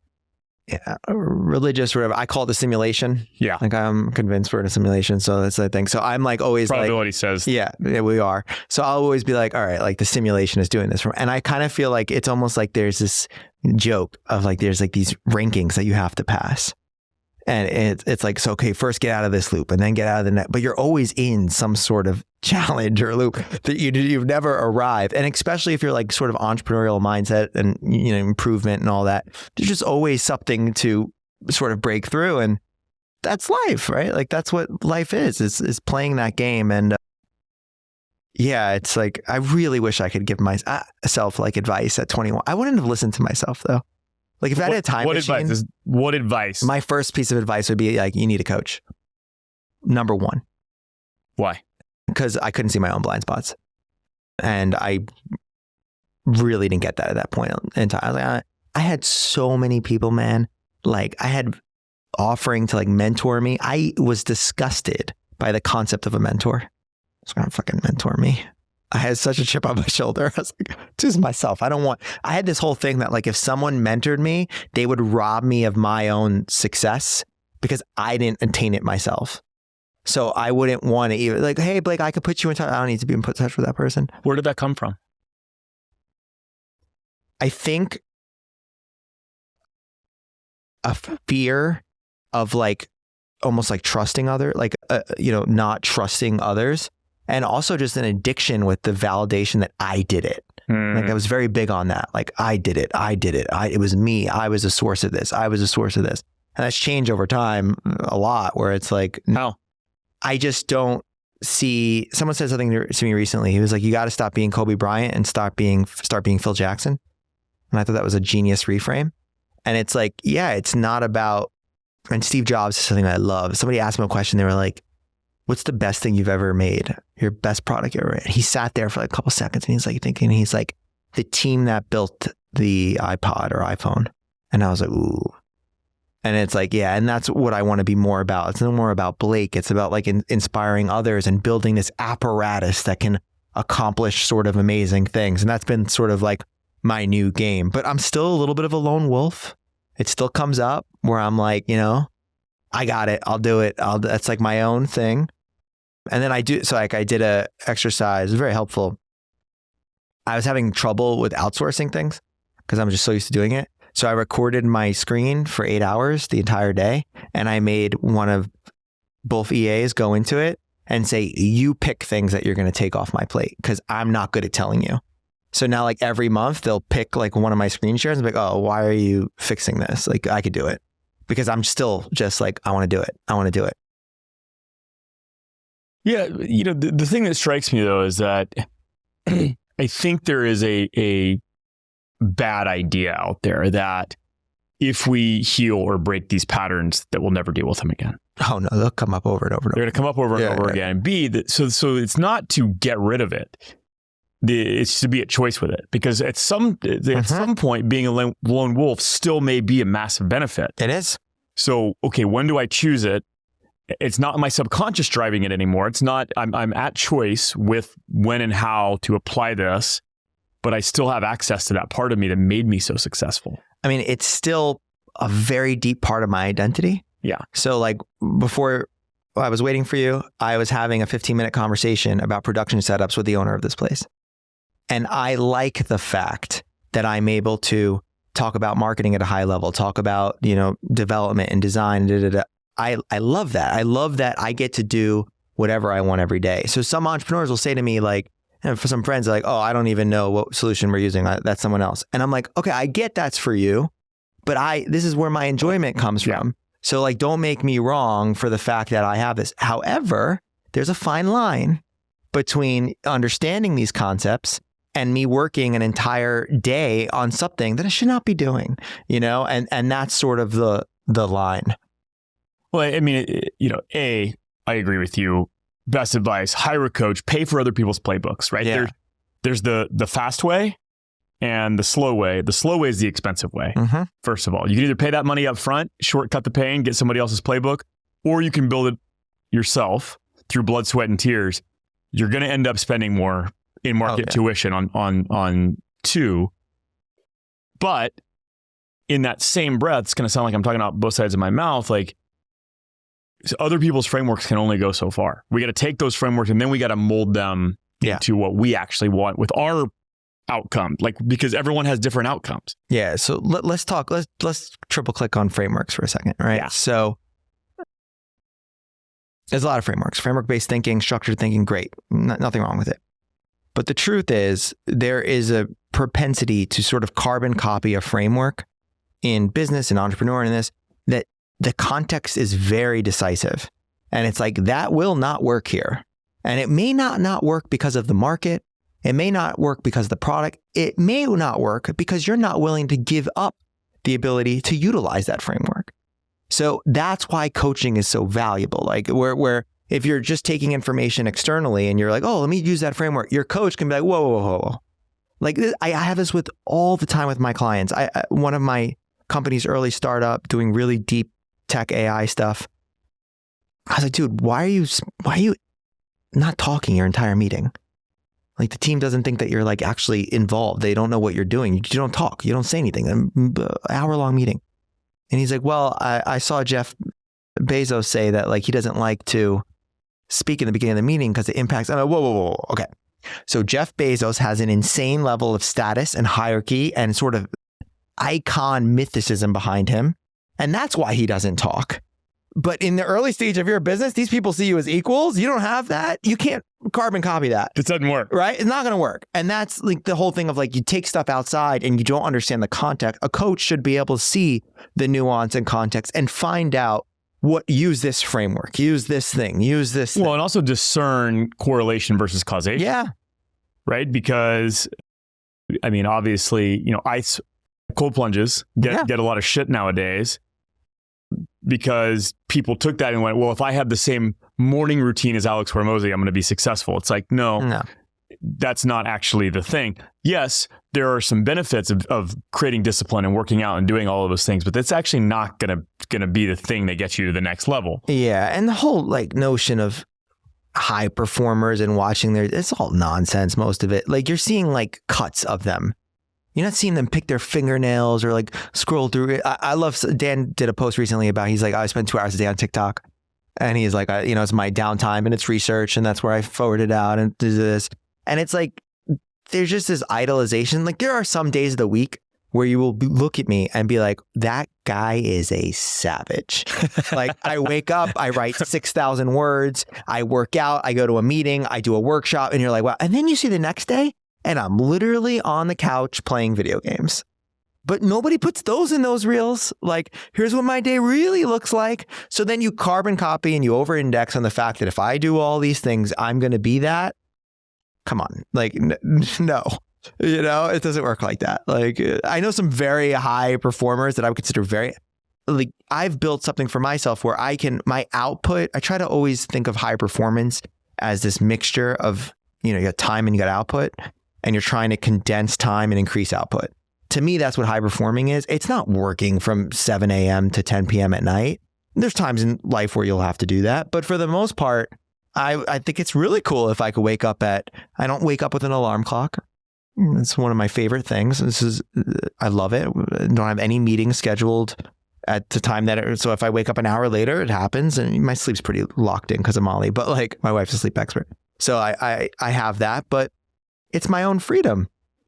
religious or whatever. I call it a simulation. Yeah. Like, I'm convinced we're in a simulation. So that's the thing. So I'm like always probability says. Yeah, we are. So I'll always be like, all right, like the simulation is doing this. And I kind of feel like it's almost like there's this joke of like, there's like these rankings that you have to pass. And it's like, so, okay, first get out of this loop and then get out of the net. But you're always in some sort of challenge or loop that you've never arrived. And especially if you're like sort of entrepreneurial mindset and, improvement and all that, there's just always something to sort of break through. And that's life, right? Like that's what life is playing that game. And it's like, I really wish I could give myself like advice at 21. I wouldn't have listened to myself though. Like if I had a time machine. What advice? My first piece of advice would be like, you need a coach. Number 1. Why? Because I couldn't see my own blind spots. And I really didn't get that at that point in time. I was like, I had so many people, man. Like I had offering to like mentor me. I was disgusted by the concept of a mentor. It's going to fucking mentor me. I had such a chip on my shoulder. I was like, just myself. I had this whole thing that like if someone mentored me, they would rob me of my own success because I didn't attain it myself. So I wouldn't want to even like, hey, Blake, I could put you in touch. I don't need to be in touch with that person. Where did that come from? I think a fear of like, almost like trusting not trusting others. And also just an addiction with the validation that I did it. Like I was very big on that. Like I did it. It was me. I was the source of this. And that's changed over time a lot where it's like, no, I just don't see. Someone said something to me recently. He was like, you got to stop being Kobe Bryant and start being Phil Jackson. And I thought that was a genius reframe. And it's like, it's not about, and Steve Jobs is something that I love. Somebody asked him a question. They were like, what's the best thing you've ever made? Your best product you ever made? He sat there for like a couple seconds and he's like thinking, he's like, the team that built the iPod or iPhone. And I was like, ooh. And it's like, and that's what I want to be more about. It's no more about Blake. It's about like inspiring others and building this apparatus that can accomplish sort of amazing things. And that's been sort of like my new game. But I'm still a little bit of a lone wolf. It still comes up where I'm like, I got it. I'll do it. That's like my own thing. And then I did a exercise. It was very helpful. I was having trouble with outsourcing things because I'm just so used to doing it. So I recorded my screen for 8 hours the entire day. And I made one of both EAs go into it and say, you pick things that you're going to take off my plate because I'm not good at telling you. So now like every month they'll pick like one of my screen shares and be like, oh, why are you fixing this? Like I could do it because I'm still just like, I want to do it. I want to do it. Yeah. The thing that strikes me though is that I think there is a bad idea out there that if we heal or break these patterns that we'll never deal with them again. Oh no, they'll come up over and over and over. They're going to come up over and over again. And B, so it's not to get rid of it. It's to be at choice with it because at some point being a lone wolf still may be a massive benefit. It is. So, okay, when do I choose it? It's not my subconscious driving it anymore. It's not, I'm at choice with when and how to apply this, but I still have access to that part of me that made me so successful. I mean, it's still a very deep part of my identity. Yeah. So like before I was waiting for you, I was having a 15-minute conversation about production setups with the owner of this place. And I like the fact that I'm able to talk about marketing at a high level, talk about, development and design. I love that. I love that I get to do whatever I want every day. So some entrepreneurs will say to me like, for some friends, like, oh, I don't even know what solution we're using. That's someone else. And I'm like, okay, I get that's for you, but this is where my enjoyment comes from. So like, don't make me wrong for the fact that I have this. However, there's a fine line between understanding these concepts and me working an entire day on something that I should not be doing, and that's sort of the line. Well, I mean, I agree with you. Best advice, hire a coach, pay for other people's playbooks, right? Yeah. There's the fast way and the slow way. The slow way is the expensive way. Mm-hmm. First of all, you can either pay that money up front, shortcut the pain, get somebody else's playbook, or you can build it yourself through blood, sweat, and tears. You're going to end up spending more in market tuition on two. But in that same breath, it's going to sound like I'm talking out both sides of my mouth. Like, so other people's frameworks can only go so far. We got to take those frameworks and then we got to mold them to what we actually want with our outcome, like, because everyone has different outcomes. Yeah. So let's triple click on frameworks for a second, right? Yeah. So there's a lot of frameworks, framework-based thinking, structured thinking, great. Nothing wrong with it. But the truth is there is a propensity to sort of carbon copy a framework in business and entrepreneur and this, that the context is very decisive. And it's like, that will not work here. And it may not work because of the market. It may not work because of the product. It may not work because you're not willing to give up the ability to utilize that framework. So that's why coaching is so valuable. Like where if you're just taking information externally and you're like, oh, let me use that framework, your coach can be like, whoa. Like I have this with all the time with my clients. One of my company's early startup doing really deep tech AI stuff. I was like, dude, why are you not talking your entire meeting? Like the team doesn't think that you're like actually involved. They don't know what you're doing. You don't talk. You don't say anything. An hour-long meeting. And he's like, well, I saw Jeff Bezos say that like he doesn't like to speak in the beginning of the meeting because it impacts. I'm like, whoa. Okay. So Jeff Bezos has an insane level of status and hierarchy and sort of icon mythicism behind him. And that's why he doesn't talk. But in the early stage of your business, these people see you as equals. You don't have that. You can't carbon copy that. It doesn't work. Right? It's not going to work. And that's like the whole thing of like, you take stuff outside and you don't understand the context. A coach should be able to see the nuance and context and find out use this framework, use this thing, use this thing. Well, and also discern correlation versus causation. Yeah. Right? Because, I mean, obviously, ice cold plunges get a lot of shit nowadays because people took that and went, well, if I have the same morning routine as Alex Hormozi, I'm going to be successful. It's like, no, that's not actually the thing. Yes, there are some benefits of creating discipline and working out and doing all of those things, but that's actually not going to be the thing that gets you to the next level. Yeah. And the whole like notion of high performers and watching it's all nonsense, most of it. Like you're seeing like cuts of them. You're not seeing them pick their fingernails or like scroll through it. I love, Dan did a post recently about, he's like, I spend 2 hours a day on TikTok. And he's like, it's my downtime and it's research and that's where I forward it out and do this. And it's like, there's just this idolization. Like there are some days of the week where you will look at me and be like, that guy is a savage. Like I wake up, I write 6,000 words, I work out, I go to a meeting, I do a workshop, and you're like, wow. And then you see the next day and I'm literally on the couch playing video games. But nobody puts those in those reels. Like, here's what my day really looks like. So then you carbon copy and you over index on the fact that if I do all these things, I'm going to be that. Come on. Like, no. It doesn't work like that. Like, I know some very high performers that I would consider like, I've built something for myself where my output, I try to always think of high performance as this mixture of, you got time and you got output, and you're trying to condense time and increase output. To me, that's what high performing is. It's not working from 7 a.m. to 10 p.m. at night. There's times in life where you'll have to do that. But for the most part, I think it's really cool if I could wake up I don't wake up with an alarm clock. It's one of my favorite things. I love it. I don't have any meetings scheduled at the time so if I wake up an hour later, it happens, and my sleep's pretty locked in because of Molly, but like my wife's a sleep expert. So I have that, but it's my own freedom.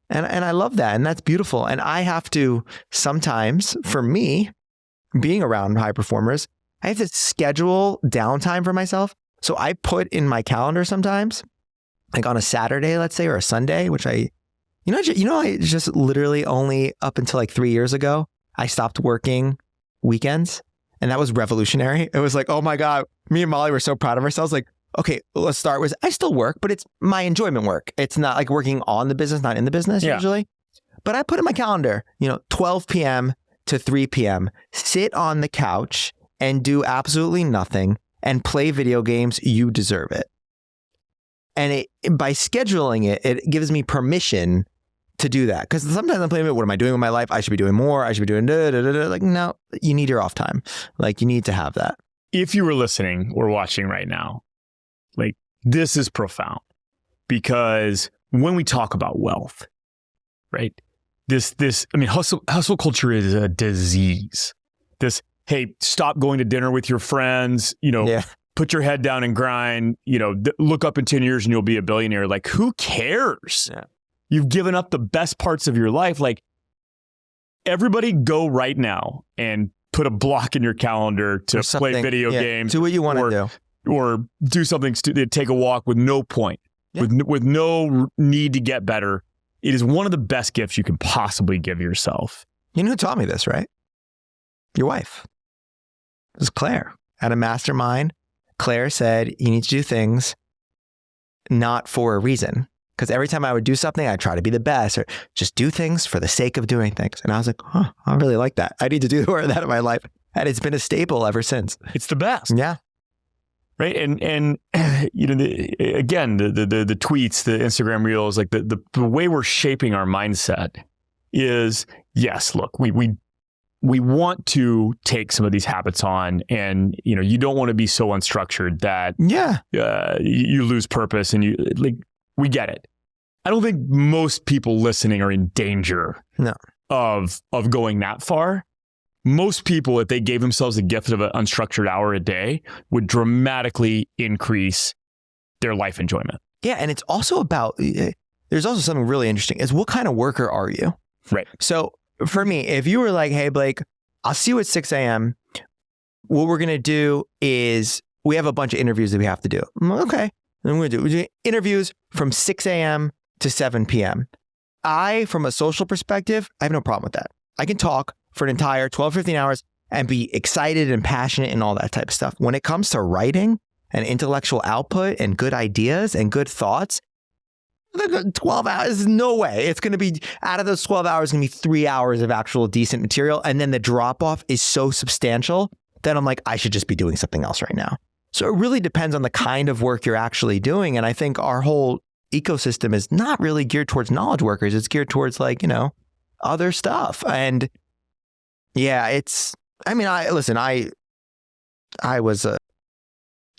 And I love that. And that's beautiful. And I have to sometimes, for me, being around high performers, I have to schedule downtime for myself. So I put in my calendar sometimes, like on a Saturday, let's say, or a Sunday, which I just literally only up until like 3 years ago, I stopped working weekends. And that was revolutionary. It was like, oh my God, me and Molly were so proud of ourselves. Like, okay, let's start with, I still work, but it's my enjoyment work. It's not like working on the business, not in the business usually. But I put in my calendar, 12 p.m. to 3 p.m., sit on the couch and do absolutely nothing and play video games. You deserve it. And by scheduling it, it gives me permission to do that. Because sometimes I'm playing, what am I doing with my life? I should be doing more. I should be doing Like, no, you need your off time. Like, you need to have that. If you were listening or watching right now, like, this is profound, because when we talk about wealth, right? Hustle culture is a disease. Hey, stop going to dinner with your friends, put your head down and grind, look up in 10 years and you'll be a billionaire. Like, who cares? Yeah. You've given up the best parts of your life. Like, everybody go right now and put a block in your calendar to play video games. Do what you want to do. Or do something stupid, take a walk with no point, with no need to get better. It is one of the best gifts you can possibly give yourself. You know who taught me this, right? Your wife. It was Claire. At a mastermind, Claire said, you need to do things not for a reason. Because every time I would do something, I'd try to be the best, or just do things for the sake of doing things. And I was like, I really like that. I need to do more of that in my life. And it's been a staple ever since. It's the best. Yeah. Right. And the tweets, the Instagram reels, like the way we're shaping our mindset is, yes, look, we want to take some of these habits on, and, you don't want to be so unstructured that you lose purpose, and we get it. I don't think most people listening are in danger of going that far. Most people, if they gave themselves the gift of an unstructured hour a day, would dramatically increase their life enjoyment. Yeah. And it's also about, there's also something really interesting, is what kind of worker are you? Right. So for me, if you were like, hey, Blake, I'll see you at 6 a.m. What we're going to do is we have a bunch of interviews that we have to do. Okay. And we're going to do interviews from 6 a.m. to 7 p.m. From a social perspective, I have no problem with that. I can talk for an entire 12, 15 hours and be excited and passionate and all that type of stuff. When it comes to writing and intellectual output and good ideas and good thoughts, 12 hours, no way. It's going to be, out of those 12 hours, going to be 3 hours of actual decent material. And then the drop off is so substantial that I'm like, I should just be doing something else right now. So it really depends on the kind of work you're actually doing. And I think our whole ecosystem is not really geared towards knowledge workers. It's geared towards other stuff. And yeah, I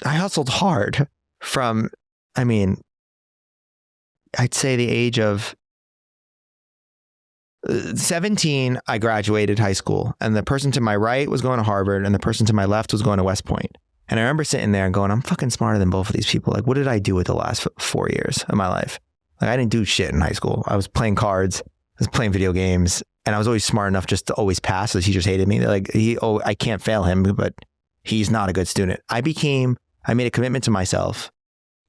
hustled hard from, I mean, I'd say the age of 17, I graduated high school, and the person to my right was going to Harvard and the person to my left was going to West Point. And I remember sitting there and going, I'm fucking smarter than both of these people. Like, what did I do with the last 4 years of my life? Like, I didn't do shit in high school. I was playing cards, I was playing video games, and I was always smart enough just to always pass. The teachers hated me. They're like, I can't fail him, but he's not a good student. I made a commitment to myself.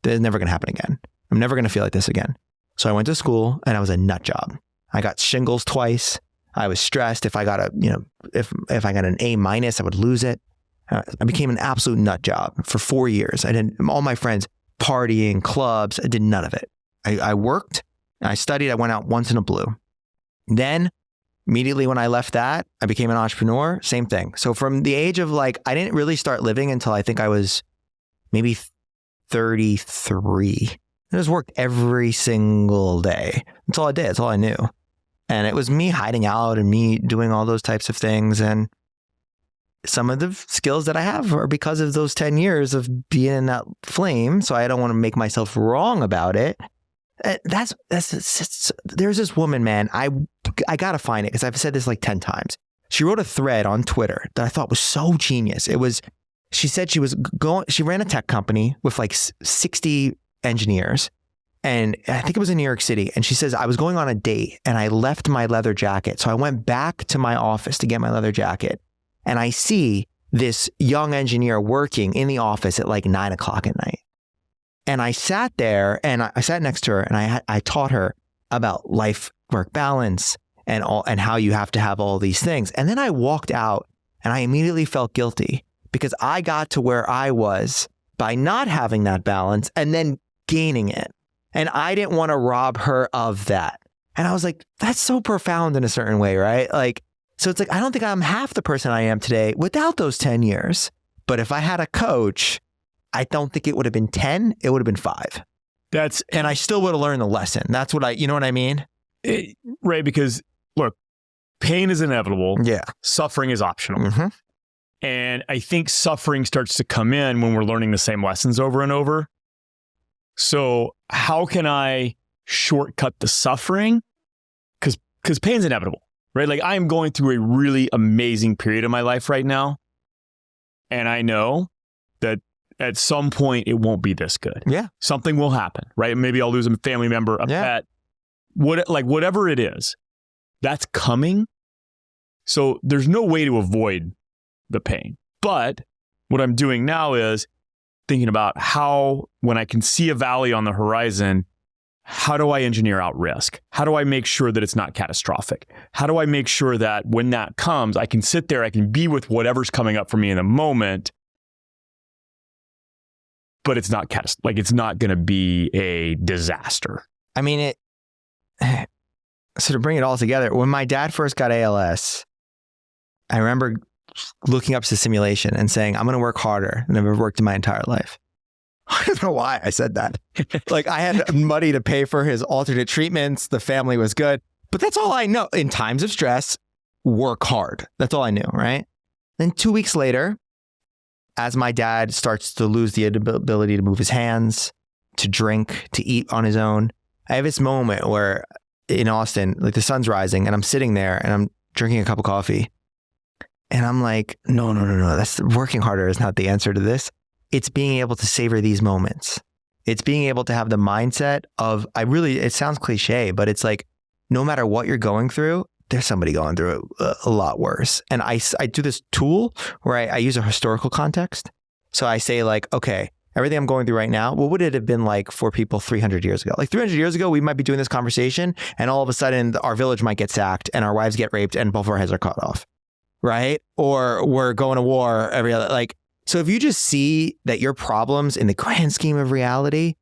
This is never going to happen again. I'm never going to feel like this again. So I went to school and I was a nut job. I got shingles twice. I was stressed. If I got if I got an A-, I would lose it. I became an absolute nut job for 4 years. I did all my friends partying, clubs. I did none of it. I worked, I studied. I went out once in a blue. Then immediately when I left that, I became an entrepreneur. Same thing. So from the age of I didn't really start living until I think I was maybe 33. I just worked every single day. That's all I did. That's all I knew. And it was me hiding out and me doing all those types of things. And some of the skills that I have are because of those 10 years of being in that flame. So I don't want to make myself wrong about it. There's this woman, man. I got to find it because I've said this like 10 times. She wrote a thread on Twitter that I thought was so genius. She said she ran a tech company with like 60 engineers. And I think it was in New York City. And she says, I was going on a date and I left my leather jacket. So I went back to my office to get my leather jacket. And I see this young engineer working in the office at like 9 o'clock at night. And I sat there and I sat next to her and I taught her about life-work balance and how you have to have all these things. And then I walked out and I immediately felt guilty because I got to where I was by not having that balance and then gaining it. And I didn't want to rob her of that. And I was like, that's so profound in a certain way, right? So it's like, I don't think I'm half the person I am today without those 10 years. But if I had a coach, I don't think it would have been 10, it would have been 5. And I still would have learned the lesson. That's what you know what I mean? Right, because look, pain is inevitable. Yeah. Suffering is optional. Mm-hmm. And I think suffering starts to come in when we're learning the same lessons over and over. So how can I shortcut the suffering? Because pain's inevitable, right? Like I am going through a really amazing period of my life right now. And I know that at some point it won't be this good. Yeah. Something will happen, right? Maybe I'll lose a family member, a pet, whatever it is, that's coming. So there's no way to avoid the pain. But what I'm doing now is thinking about how, when I can see a valley on the horizon, how do I engineer out risk? How do I make sure that it's not catastrophic? How do I make sure that when that comes, I can sit there, I can be with whatever's coming up for me in the moment, but it's not it's not going to be a disaster. I mean, so to bring it all together, when my dad first got ALS, I remember looking up the simulation and saying, I'm going to work harder than I've ever worked in my entire life. I don't know why I said that. Like I had money to pay for his alternate treatments. The family was good, but that's all I know. In times of stress, work hard. That's all I knew, right? Then 2 weeks later, as my dad starts to lose the ability to move his hands, to drink, to eat on his own, I have this moment where in Austin, like the sun's rising and I'm sitting there and I'm drinking a cup of coffee. And I'm like, no. That's working harder is not the answer to this. It's being able to savor these moments. It's being able to have the mindset of, it sounds cliche, but it's like, no matter what you're going through, there's somebody going through it a lot worse. And I do this tool where I use a historical context. So I say like, okay, everything I'm going through right now, what would it have been like for people 300 years ago? Like 300 years ago, we might be doing this conversation and all of a sudden our village might get sacked and our wives get raped and both of our heads are cut off, right? Or we're going to war every other, so if you just see that your problems in the grand scheme of reality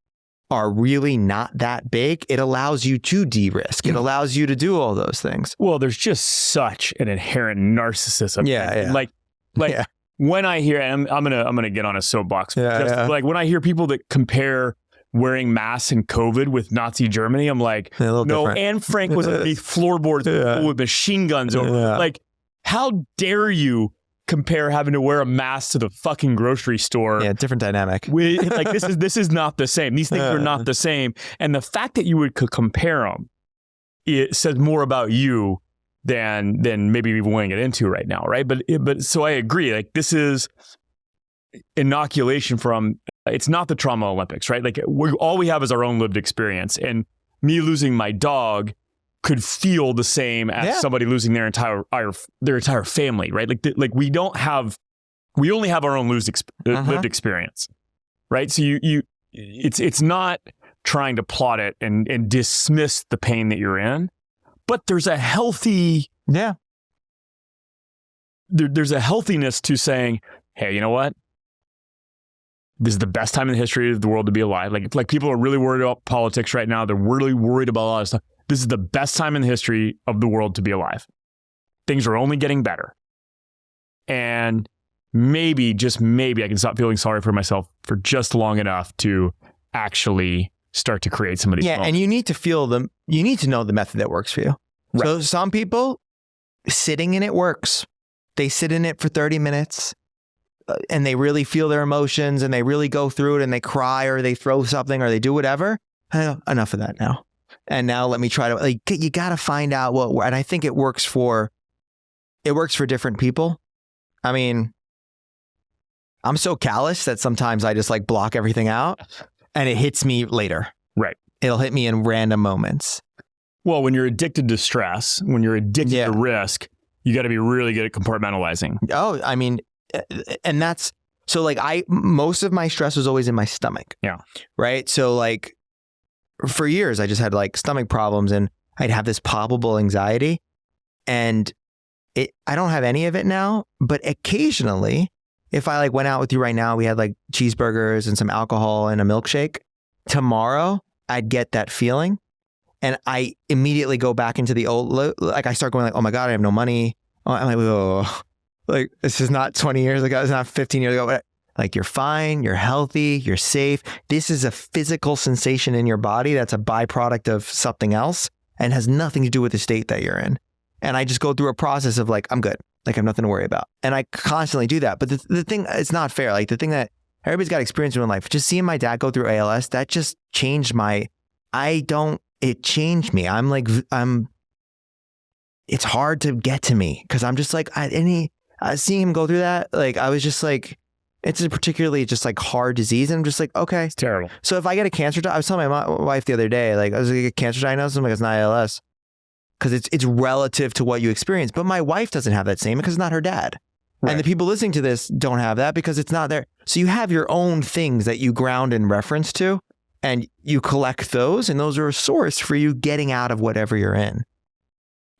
are really not that big, it allows you to de-risk. It allows you to do all those things. Well, there's just such an inherent narcissism. Yeah. When I hear, and I'm gonna get on a soapbox. Like when I hear people that compare wearing masks in COVID with Nazi Germany, I'm like, no, different. Anne Frank was underneath floorboards with machine guns over. Like, how dare you compare having to wear a mask to the fucking grocery store. Yeah, different dynamic. Like this is not the same. These things are not the same. And the fact that you would compare them, it says more about you than maybe we want to get into right now, right? But so I agree. Like this is inoculation from. It's not the trauma Olympics, right? Like all we have is our own lived experience, and me losing my dog could feel the same as somebody losing their entire family, right? Like we only have our own lived experience, right? So it's not trying to plot it and dismiss the pain that you're in, but there's a healthy there's a healthiness to saying, hey, you know what? This is the best time in the history of the world to be alive. Like people are really worried about politics right now. They're really worried about a lot of stuff. This is the best time in the history of the world to be alive. Things are only getting better. And maybe, just maybe, I can stop feeling sorry for myself for just long enough to actually start to create some of these moments. And you need to feel them. You need to know the method that works for you. Right. So some people, sitting in it works. They sit in it for 30 minutes and they really feel their emotions and they really go through it and they cry or they throw something or they do whatever. Enough of that now. And now let me try to, you got to find out and I think it works for different people. I mean, I'm so callous that sometimes I just block everything out and it hits me later. Right. It'll hit me in random moments. Well, when you're addicted to stress, when you're addicted to risk, you got to be really good at compartmentalizing. Oh, I mean, and that's, so most of my stress was always in my stomach. Yeah. Right. So for years, I just had stomach problems and I'd have this palpable anxiety and I don't have any of it now, but occasionally if I went out with you right now, we had cheeseburgers and some alcohol and a milkshake, tomorrow I'd get that feeling and I immediately go back into the old, I start going oh my God, I have no money. I'm this is not 20 years ago. It's not 15 years ago. You're fine, you're healthy, you're safe. This is a physical sensation in your body that's a byproduct of something else and has nothing to do with the state that you're in. And I just go through a process of I'm good. I have nothing to worry about. And I constantly do that. But the thing, it's not fair. The thing that everybody's got experience in life, just seeing my dad go through ALS, that just changed it changed me. It's hard to get to me because I'm just seeing him go through that. I was just it's a particularly just hard disease. And I'm just okay. It's terrible. So if I get a cancer, I was telling my wife the other day, I was get a cancer diagnosis. I'm it's not ALS because it's relative to what you experience. But my wife doesn't have that same because it's not her dad. Right. And the people listening to this don't have that because it's not there. So you have your own things that you ground in reference to and you collect those and those are a source for you getting out of whatever you're in.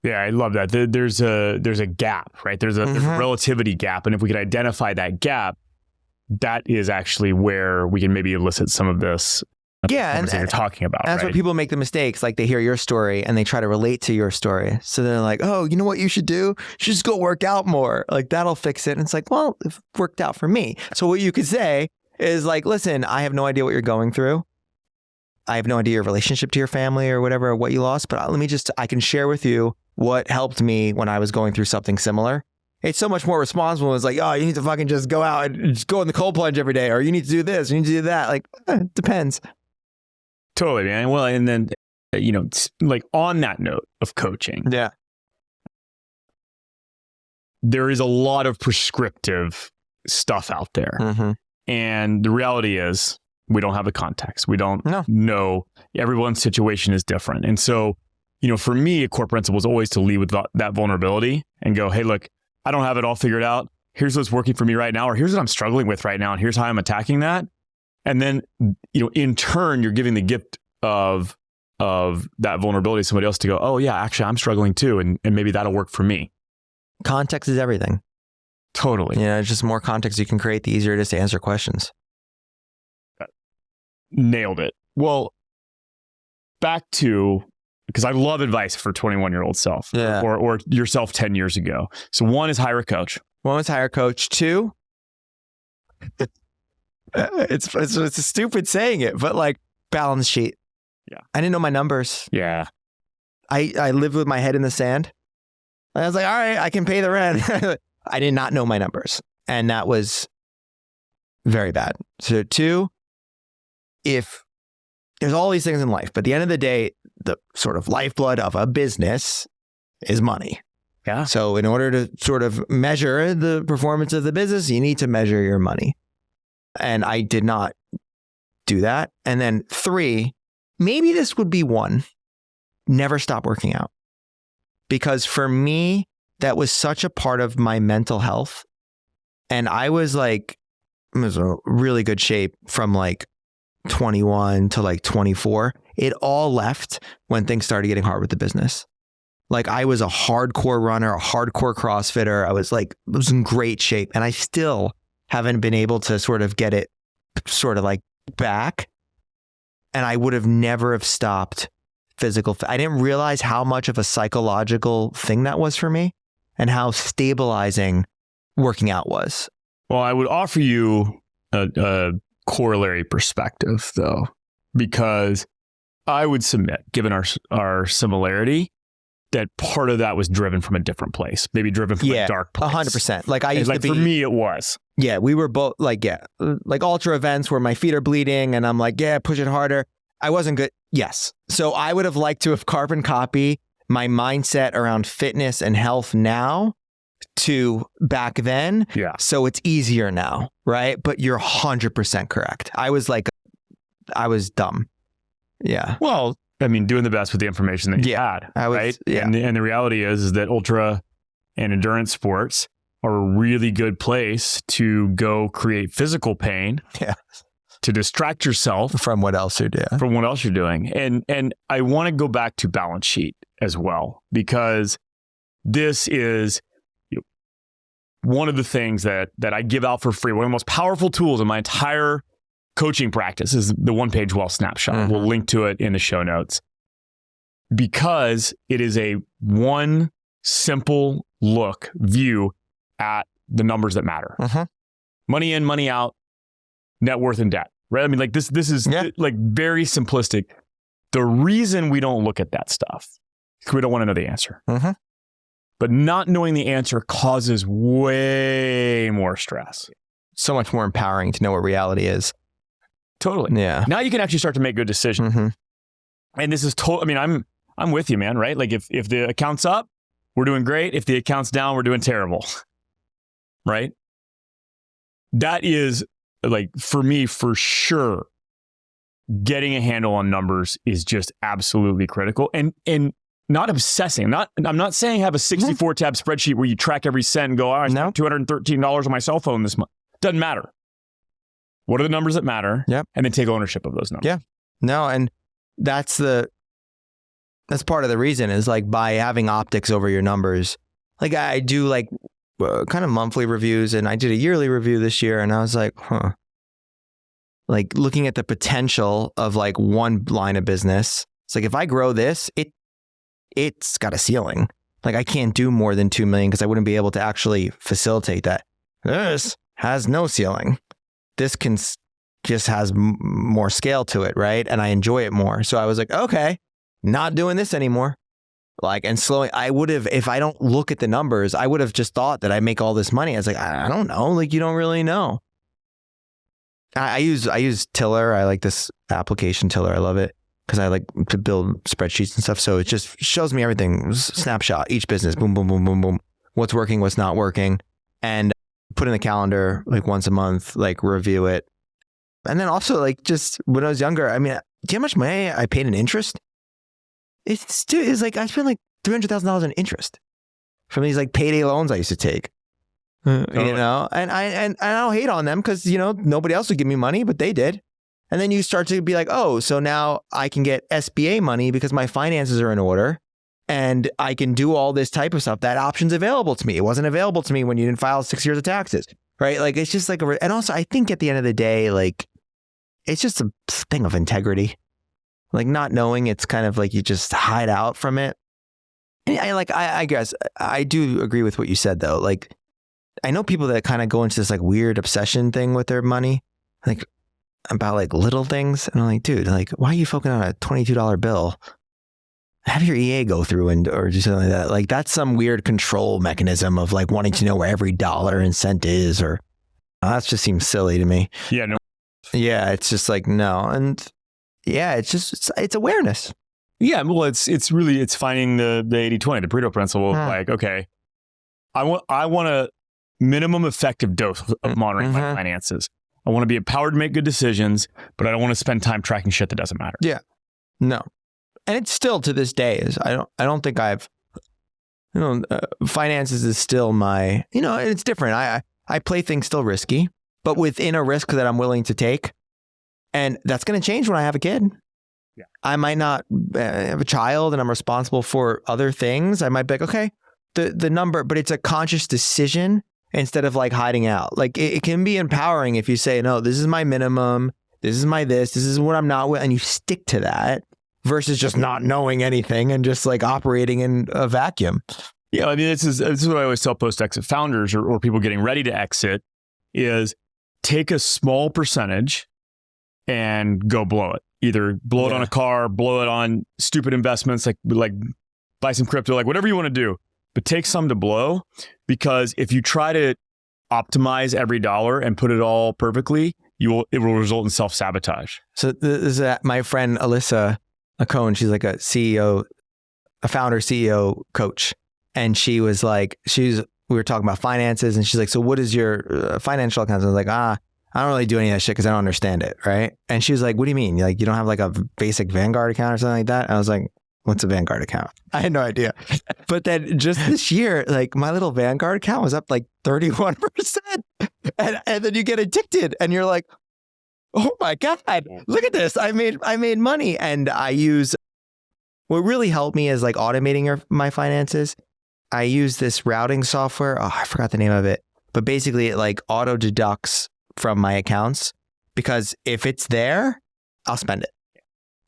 Yeah, I love that. There's a gap, right? There's a relativity gap. And if we could identify that gap, that is actually where we can maybe elicit some of this. And you're talking about. That's right? where people make the mistakes. They hear your story and they try to relate to your story. So they're oh, you know what you should do? You should just go work out more. That'll fix it. And it's well, it worked out for me. So what you could say is listen, I have no idea what you're going through. I have no idea your relationship to your family or whatever, or what you lost. But I can share with you what helped me when I was going through something similar. It's so much more responsible. It's oh, you need to fucking just go out and just go in the cold plunge every day, or you need to do this, you need to do that. It depends. Totally, man. Well, and then, on that note of coaching. Yeah. There is a lot of prescriptive stuff out there. Mm-hmm. And the reality is we don't have the context. We don't know. Everyone's situation is different. And so, for me, a core principle is always to lead with that vulnerability and go, hey, look, I don't have it all figured out. Here's what's working for me right now, or here's what I'm struggling with right now, and here's how I'm attacking that. And then, in turn, you're giving the gift of that vulnerability to somebody else to go, oh yeah, actually, I'm struggling too, and maybe that'll work for me. Context is everything. Totally. It's just more context you can create, the easier it is to answer questions. Nailed it. Well, back to, because I love advice for 21-year-old self or yourself 10 years ago. So one is hire a coach. One is hire a coach. Two, it's a stupid saying it, but balance sheet. Yeah. I didn't know my numbers. Yeah. I lived with my head in the sand. I was all right, I can pay the rent. I did not know my numbers. And that was very bad. So 2, if there's all these things in life, but at the end of the day, the sort of lifeblood of a business is money. Yeah. So in order to sort of measure the performance of the business, you need to measure your money. And I did not do that. And then 3, maybe this would be 1, never stop working out. Because for me, that was such a part of my mental health. And I was like, I was in really good shape from like 21 to like 24. It all left when things started getting hard with the business. Like I was a hardcore runner, a hardcore CrossFitter. I was in great shape, and I still haven't been able to sort of get it sort of like back. And I would have never have stopped physical. I didn't realize how much of a psychological thing that was for me and how stabilizing working out was. Well, I would offer you a corollary perspective though, because I would submit, given our similarity, that part of that was driven from a different place, maybe driven from a dark place. 100%. Like I used to be. For me, it was. Yeah, we were both like ultra events where my feet are bleeding and I'm like, yeah, push it harder. I wasn't good. Yes. So I would have liked to have carbon copy my mindset around fitness and health now to back then. Yeah. So it's easier now, right? But you're 100% correct. I was dumb. Yeah. Well, I mean, doing the best with the information that you had, right? Yeah. And the reality is that ultra and endurance sports are a really good place to go create physical pain. Yeah. To distract yourself from what else you're doing. From what else you're doing. And I want to go back to balance sheet as well, because this is one of the things that I give out for free. One of the most powerful tools in my entire coaching practice is the one-page wealth snapshot. Mm-hmm. We'll link to it in the show notes, because it is a one simple view at the numbers that matter. Mm-hmm. Money in, money out, net worth and debt, right? I mean, like this is like very simplistic. The reason we don't look at that stuff is we don't want to know the answer. Mm-hmm. But not knowing the answer causes way more stress. So much more empowering to know what reality is. Totally. Yeah. Now you can actually start to make good decisions. Mm-hmm. And this is I mean, I'm with you, man, right? Like if the account's up, we're doing great. If the account's down, we're doing terrible. Right? That is like, for me, for sure, getting a handle on numbers is just absolutely critical. And not obsessing. I'm not saying have a 64 tab spreadsheet where you track every cent and go, I spent $213 on my cell phone this month. Doesn't matter. What are the numbers that matter? Yep. And then take ownership of those numbers. Yeah. No, and that's part of the reason is like by having optics over your numbers. Like I do like kind of monthly reviews, and I did a yearly review this year, and I was like, like looking at the potential of like one line of business. It's like, if I grow this, it's got a ceiling. Like I can't do more than 2 million because I wouldn't be able to actually facilitate that. This has no ceiling. This just has more scale to it, right? And I enjoy it more. So I was like, okay, not doing this anymore. Like, and slowing, I would have, if I don't look at the numbers, I would have just thought that I make all this money. I was like, I don't know. Like, you don't really know. I use Tiller. I like this application Tiller. I love it because I like to build spreadsheets and stuff. So it just shows me everything. Snapshot, each business, boom, boom, boom, boom, boom. What's working, what's not working. And put in the calendar like once a month, like review it. And then also like just when I was younger, I mean, do you know how much money I paid in interest? It's like I spent like $300,000 in interest from these like payday loans I used to take. You know, and I don't hate on them because, you know, nobody else would give me money, but they did. And then you start to be like, oh, so now I can get SBA money because my finances are in order and I can do all this type of stuff. That option's available to me. It wasn't available to me when you didn't file 6 years of taxes, right? Like, it's just like, and also I think at the end of the day, like, it's just a thing of integrity. Like not knowing, it's kind of like you just hide out from it. And I guess I do agree with what you said though. Like I know people that kind of go into this like weird obsession thing with their money, like about like little things. And I'm like, dude, like why are you focusing on a $22 bill? have your EA go through or do something like that. Like that's some weird control mechanism of like wanting to know where every dollar and cent is, or that just seems silly to me. Yeah, no. Yeah, it's just like, no. And yeah, it's awareness. Yeah, well, it's finding the 80-20, the Pareto principle of like, okay, I want a minimum effective dose of monitoring my finances. I want to be empowered to make good decisions, but I don't want to spend time tracking shit that doesn't matter. Yeah. No. And it's still to this day is I don't think I've, finances is still my, and it's different. I play things still risky, but within a risk that I'm willing to take. And that's going to change when I have a kid. Yeah. I might not have a child and I'm responsible for other things. I might be like, okay, the number, but it's a conscious decision instead of like hiding out. Like it can be empowering if you say, no, this is my minimum. This is my this is what I'm not with. And you stick to that versus just not knowing anything and just like operating in a vacuum. Yeah. I mean, this is what I always tell post-exit founders or people getting ready to exit is take a small percentage and go blow it. Either blow it on a car, blow it on stupid investments, like buy some crypto, like whatever you want to do, but take some to blow, because if you try to optimize every dollar and put it all perfectly, it will result in self-sabotage. So this is my friend Alyssa Cohn. She's like a founder CEO coach. And she was like, we were talking about finances and she's like, so what is your financial account? I was like, I don't really do any of that shit because I don't understand it, right? And she was like, what do you mean? Like, you don't have like a basic Vanguard account or something like that? And I was like, what's a Vanguard account? I had no idea. But then just this year, like my little Vanguard account was up like 31%. And then you get addicted and you're like, oh my God, look at this. I made money. And what really helped me is like automating my finances. I use this routing software. Oh, I forgot the name of it. But basically it like auto deducts from my accounts, because if it's there, I'll spend it.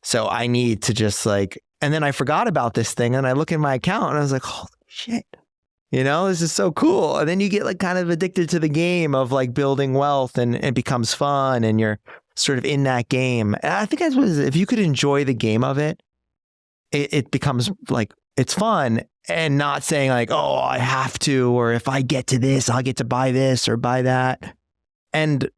So I need to just like, and then I forgot about this thing and I look in my account and I was like, holy shit, this is so cool. And then you get like kind of addicted to the game of like building wealth and it becomes fun and you're sort of in that game. And I think that's what it is. If you could enjoy the game of it, it becomes like, it's fun and not saying like, oh, I have to, or if I get to this, I'll get to buy this or buy that. And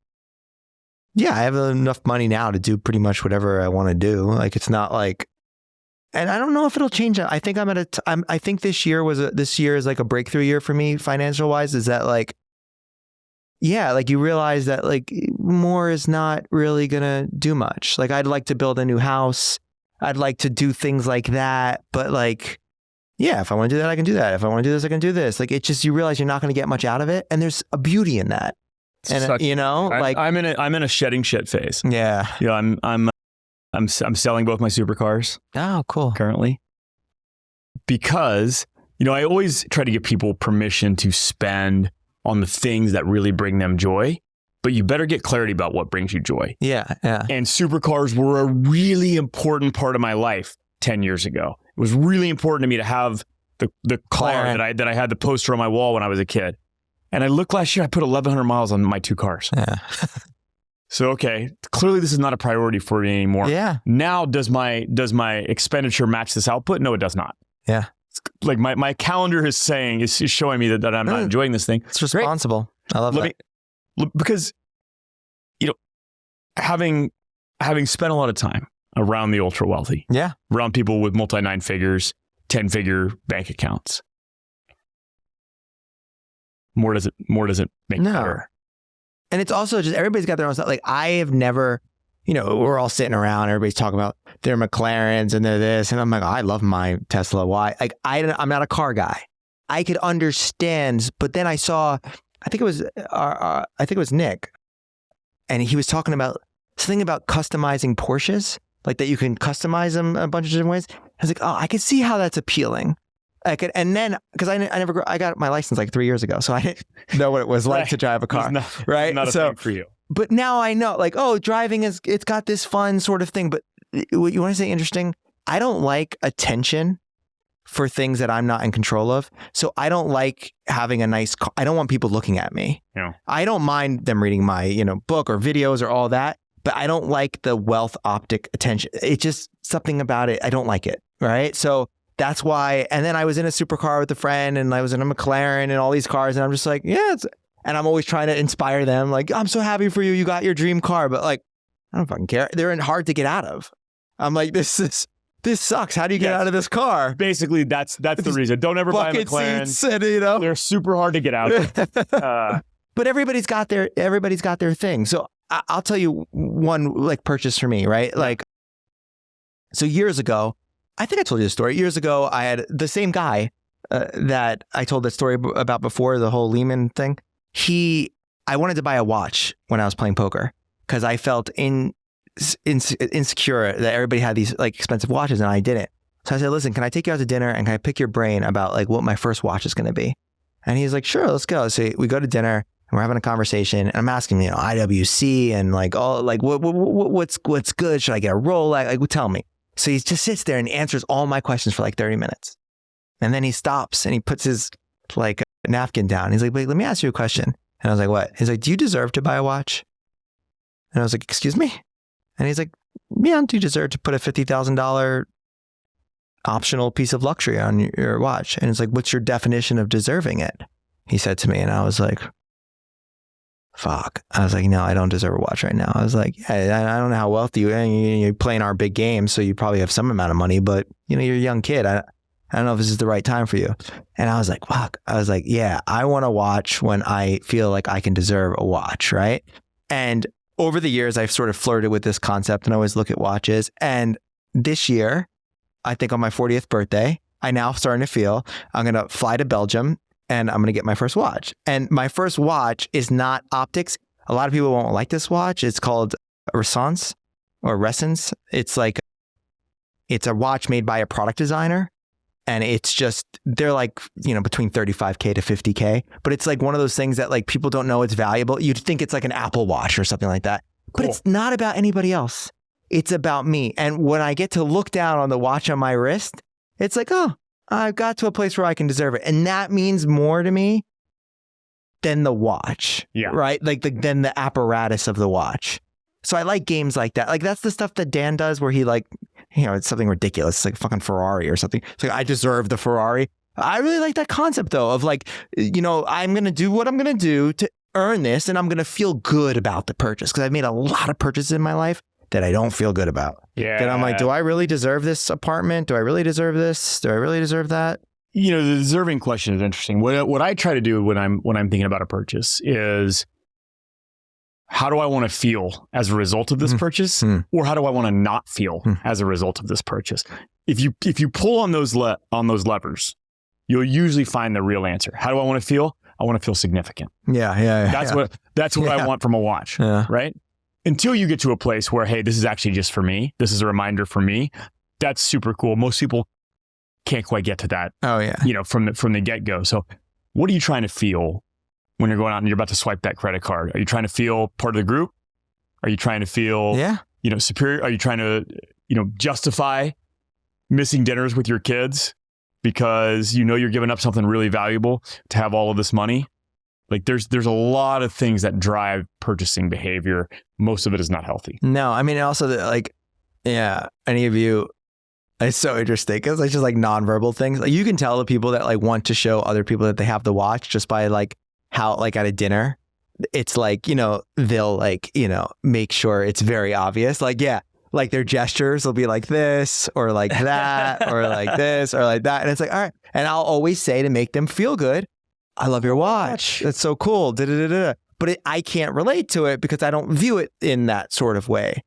yeah, I have enough money now to do pretty much whatever I want to do. Like, it's not like, and I don't know if it'll change. I think I think this year is like a breakthrough year for me financial wise, is that like, yeah, like you realize that like more is not really going to do much. Like I'd like to build a new house. I'd like to do things like that. But like, yeah, if I want to do that, I can do that. If I want to do this, I can do this. Like, it's just, you realize you're not going to get much out of it. And there's a beauty in that. And I'm in a shedding shit phase. Yeah. I'm selling both my supercars. Oh, cool. Currently. Because, I always try to give people permission to spend on the things that really bring them joy, but you better get clarity about what brings you joy. Yeah. Yeah. And supercars were a really important part of my life 10 years ago. It was really important to me to have the car that I had the poster on my wall when I was a kid. And I looked last year, I put 1,100 miles on my two cars. Yeah. So, okay, clearly this is not a priority for me anymore. Yeah. Now, does my expenditure match this output? No, it does not. Yeah. Like my calendar is showing me that I'm not enjoying this thing. It's responsible. Great. I love that. Because, having spent a lot of time around the ultra wealthy. Yeah. Around people with multi 9 figures, 10-figure bank accounts. More does it make better. And it's also just, everybody's got their own stuff. Like I have never, we're all sitting around, everybody's talking about their McLarens and their this. And I'm like, I love my Tesla. Why? Like I'm not a car guy. I could understand, but then I saw, I think it was Nick. And he was talking about something about customizing Porsches, like that you can customize them a bunch of different ways. I was like, oh, I could see how that's appealing. And then, because I got my license like 3 years ago, so I didn't know what it was like to drive a car, right? Not a thing for you. But now I know, like, oh, driving it's got this fun sort of thing. But what you want to say interesting? I don't like attention for things that I'm not in control of. So I don't like having a nice car. I don't want people looking at me. Yeah. I don't mind them reading my, book or videos or all that. But I don't like the wealth optic attention. It's just something about it. I don't like it. right? So that's why. And then I was in a supercar with a friend, and I was in a McLaren and all these cars, and I'm just like, yeah. And I'm always trying to inspire them. Like, I'm so happy for you. You got your dream car. But like, I don't fucking care. They're hard to get out of. I'm like, this sucks. How do you get out of this car? Basically, that's the reason. Don't ever buy a McLaren. Seats and, you know, they're super hard to get out of. But everybody's got their thing. So I'll tell you one like purchase for me, right? Like, so years ago, I think I told you the story. Years ago, I had the same guy that I told that story about before, the whole Lehman thing. I wanted to buy a watch when I was playing poker because I felt insecure that everybody had these like expensive watches and I didn't. So I said, listen, can I take you out to dinner and can I pick your brain about like what my first watch is going to be? And he's like, sure, let's go. So we go to dinner and we're having a conversation and I'm asking, you know, IWC and like all like what's good? Should I get a Rolex? Like, tell me. So he just sits there and answers all my questions for like 30 minutes. And then he stops and he puts his like napkin down. He's like, wait, let me ask you a question. And I was like, what? He's like, do you deserve to buy a watch? And I was like, excuse me? And he's like, yeah, do you deserve to put a $50,000 optional piece of luxury on your watch? And it's like, what's your definition of deserving it? He said to me, and I was like, fuck. I was like, no, I don't deserve a watch right now. I was like, yeah, I don't know how wealthy you are. You're playing our big game, so you probably have some amount of money, but you know, you're a young kid. I don't know if this is the right time for you. And I was like, fuck. I was like, yeah, I want a watch when I feel like I can deserve a watch, right? And over the years, I've sort of flirted with this concept and I always look at watches. And this year, I think on my 40th birthday, I now starting to feel I'm going to fly to Belgium and I'm going to get my first watch. And my first watch is not optics. A lot of people won't like this watch. It's called Resonance or Resonance. It's a watch made by a product designer. And it's just, they're like, you know, between 35K to 50K. But it's like one of those things that like people don't know it's valuable. You'd think it's like an Apple Watch or something like that. Cool. But it's not about anybody else. It's about me. And when I get to look down on the watch on my wrist, it's like, oh, I've got to a place where I can deserve it. And that means more to me than the watch. Yeah. Right? Like than the apparatus of the watch. So I like games like that. Like that's the stuff that Dan does where he like, you know, it's something ridiculous. It's like fucking Ferrari or something. It's like, I deserve the Ferrari. I really like that concept though of like, you know, I'm going to do what I'm going to do to earn this and I'm going to feel good about the purchase because I've made a lot of purchases in my life that I don't feel good about. Yeah. That I'm like, do I really deserve this apartment? Do I really deserve this? Do I really deserve that? You know, the deserving question is interesting. What I try to do when I'm thinking about a purchase is, how do I want to feel as a result of this purchase? Or how do I want to not feel as a result of this purchase? If you pull on those levers, you'll usually find the real answer. How do I want to feel? I want to feel significant. Yeah. That's what I want from a watch, right? Until you get to a place where, hey, this is actually just for me. This is a reminder for me. That's super cool. Most people can't quite get to that. Oh yeah. You know, from the get-go. So what are you trying to feel when you're going out and you're about to swipe that credit card? Are you trying to feel part of the group? Are you trying to feel, you know, superior? Are you trying to, you know, justify missing dinners with your kids because you know you're giving up something really valuable to have all of this money? Like there's a lot of things that drive purchasing behavior. Most of it is not healthy. No, I mean, also like, yeah, any of you, it's so interesting because it's just like nonverbal things. Like you can tell the people that like want to show other people that they have the watch just by like how like at a dinner, it's like, you know, they'll like, you know, make sure it's very obvious. Like, yeah, like their gestures will be like this or like that or like this or like that. And it's like, all right. And I'll always say to make them feel good, I love your watch. That's so cool. But I can't relate to it because I don't view it in that sort of way.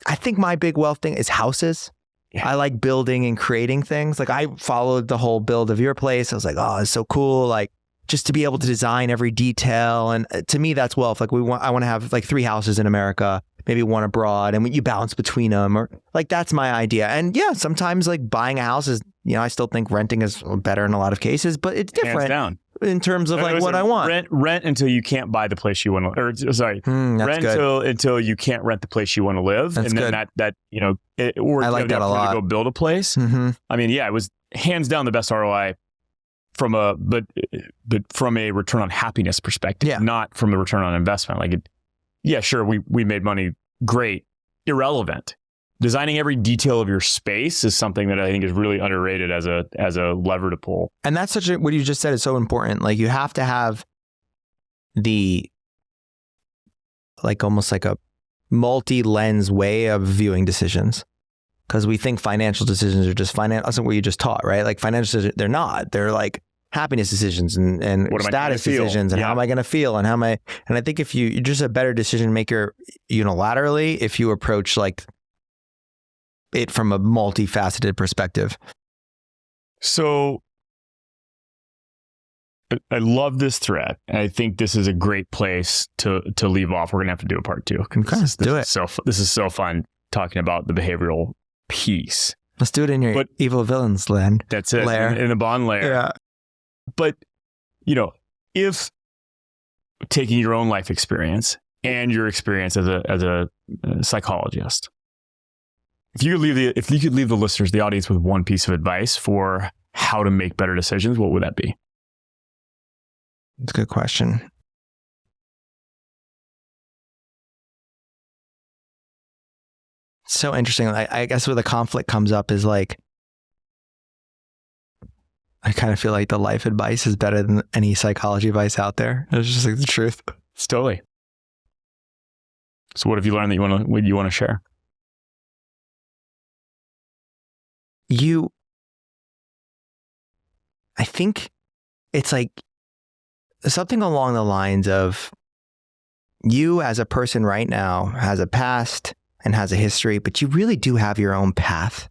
I think my big wealth thing is houses. Yeah. I like building and creating things. Like I followed the whole build of your place. I was like, oh, it's so cool. Like just to be able to design every detail. And to me, that's wealth. Like I want to have like 3 houses in America, maybe 1 abroad, and you balance between them, or like, that's my idea. And yeah, sometimes like buying a house is, you know, I still think renting is better in a lot of cases, but it's different. Hands down. In terms of like what I want. Rent until you can't buy the place you want to, or sorry, rent until you can't rent the place you want to live. That's and then good. that you know, or I like that a lot. To go build a place. I mean, yeah, it was hands down the best ROI from a return on happiness perspective, not from a return on investment. Like yeah, sure, we made money, great, irrelevant. designing every detail of your space is something that I think is really underrated as a lever to pull. And that's what you just said is so important. Like you have to have almost like a multi-lens way of viewing decisions. Because we think financial decisions are just that's what you just taught, right? Like financial decisions, they're not. They're like happiness decisions and status decisions and how am I going to feel and and I think if you're just a better decision maker unilaterally if you approach like it from a multifaceted perspective. So I love this thread. And I think this is a great place to leave off. We're going to have to do a part 2. Okay, do it. This is so fun talking about the behavioral piece. Let's do it in your evil villains land. That's it. Layer. In the bond layer. Yeah. But, if taking your own life experience and your experience as a psychologist, if you could leave the listeners, the audience, with one piece of advice for how to make better decisions, what would that be? That's a good question. So interesting. I guess where the conflict comes up is like, I kind of feel like the life advice is better than any psychology advice out there. It's just like the truth. It's totally. So what have you learned that you want to share? I think it's like something along the lines of you as a person right now has a past and has a history, but you really do have your own path.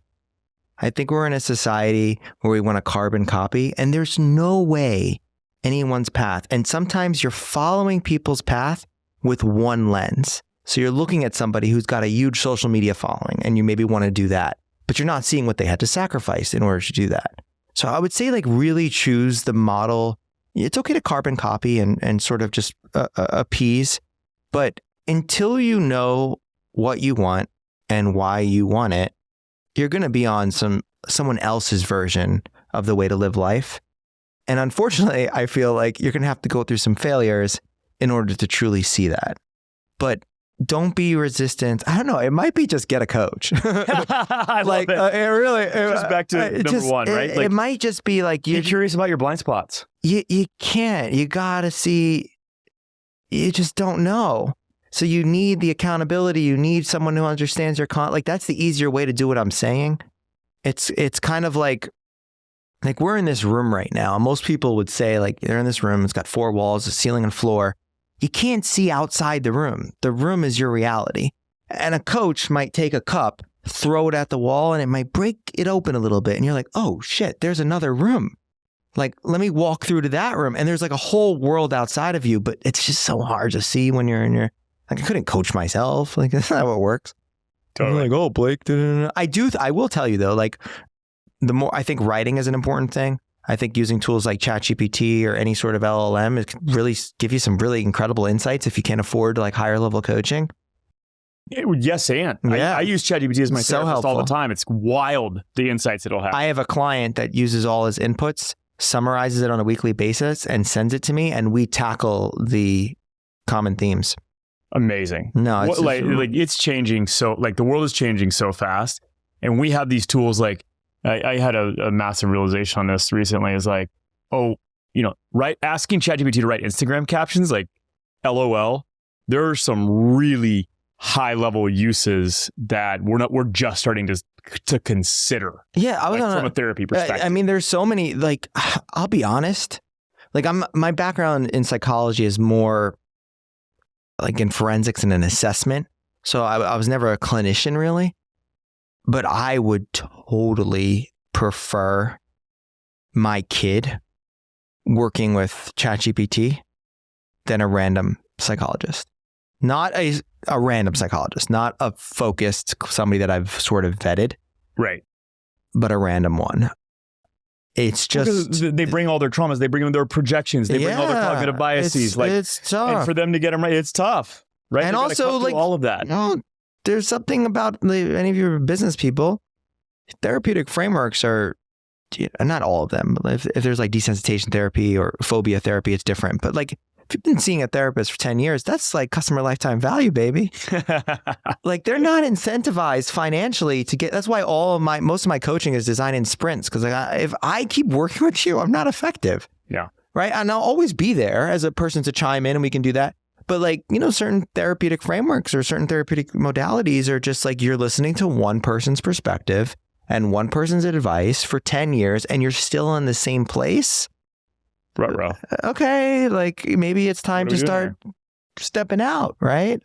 I think we're in a society where we want to carbon copy, and there's no way anyone's path. And sometimes you're following people's path with one lens. So you're looking at somebody who's got a huge social media following, and you maybe want to do that, but you're not seeing what they had to sacrifice in order to do that. So I would say like really choose the model. It's okay to carbon copy and sort of just appease, but until you know what you want and why you want it, you're going to be on someone else's version of the way to live life. And unfortunately, I feel like you're going to have to go through some failures in order to truly see that. But don't be resistant. I don't know. It might be just get a coach. I love it. It really. Just back to number one, right? It might just be like you're curious about your blind spots. You can't. You got to see. You just don't know. So you need the accountability. You need someone who understands your like that's the easier way to do what I'm saying. It's kind of like we're in this room right now. And most people would say like they're in this room. It's got 4 walls, a ceiling and floor. You can't see outside the room. The room is your reality. And a coach might take a cup, throw it at the wall, and it might break it open a little bit. And you're like, oh shit, there's another room. Like, let me walk through to that room. And there's like a whole world outside of you, but it's just so hard to see when you're in your, like I couldn't coach myself. Like that's not how it works. Totally. I'm like, oh, Blake. I will tell you though, like the more, I think writing is an important thing. I think using tools like ChatGPT or any sort of LLM, it can really give you some really incredible insights if you can't afford like higher level coaching. Yes, and yeah. I use ChatGPT as my so therapist helpful all the time. It's wild the insights it'll have. I have a client that uses all his inputs, summarizes it on a weekly basis, and sends it to me, and we tackle the common themes. Amazing. No, it's like it's changing. So like the world is changing so fast, and we have these tools. Like I had a massive realization on this recently. Is like, asking ChatGPT to write Instagram captions, like, LOL. There are some really high level uses that we're just starting to consider. Yeah, I was from a therapy perspective. I mean, there's so many. Like, I'll be honest. Like, my background in psychology is more like in forensics and an assessment. So I was never a clinician really, but I would totally prefer my kid working with ChatGPT than a random psychologist. Not a random psychologist, not a focused somebody that I've sort of vetted. Right. But a random one. It's just... Because they bring all their traumas, they bring their projections, they bring all their cognitive biases. It's tough. And for them to get them right, it's tough. Right? And also, like, all of that. There's something about any of your business people, therapeutic frameworks are, not all of them, but if there's like desensitization therapy or phobia therapy, it's different. But like if you've been seeing a therapist for 10 years, that's like customer lifetime value, baby. Like they're not incentivized financially to get, that's why most of my coaching is designed in sprints. Cause if I keep working with you, I'm not effective. Yeah. Right. And I'll always be there as a person to chime in and we can do that. But like, certain therapeutic frameworks or certain therapeutic modalities are just like, you're listening to one person's perspective and one person's advice for 10 years and you're still in the same place. Bro. Okay, like maybe it's time to start stepping out, right?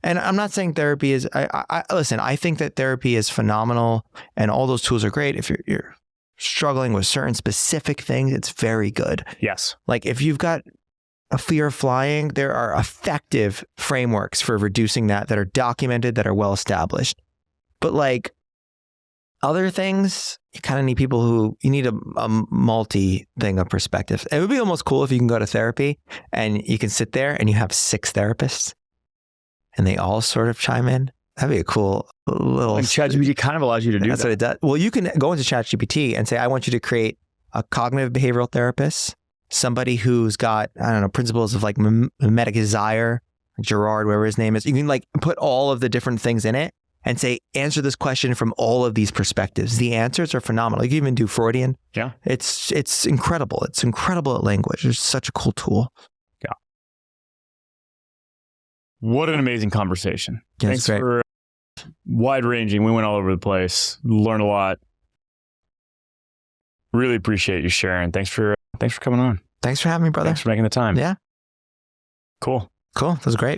And I'm not saying therapy is, listen, I think that therapy is phenomenal and all those tools are great. If you're struggling with certain specific things, it's very good. Yes. Like if you've got a fear of flying, there are effective frameworks for reducing that are documented, that are well established. But like other things, you kind of need people who, you need a multi thing of perspectives. It would be almost cool if you can go to therapy and you can sit there and you have 6 therapists and they all sort of chime in. That'd be a cool little... Like ChatGPT kind of allows you to do that's that. What it does. Well, you can go into ChatGPT and say, I want you to create a cognitive behavioral therapist, somebody who's got, I don't know, principles of like mimetic desire, Gerard, whatever his name is. You can like put all of the different things in it and say, answer this question from all of these perspectives. The answers are phenomenal. You can even do Freudian. Yeah. It's incredible. It's incredible at language. It's such a cool tool. Yeah. What an amazing conversation. Yeah, Thanks for wide ranging. We went all over the place, learned a lot. Really appreciate you sharing. Thanks for coming on. Thanks for having me, brother. Thanks for making the time. Yeah. Cool. That was great.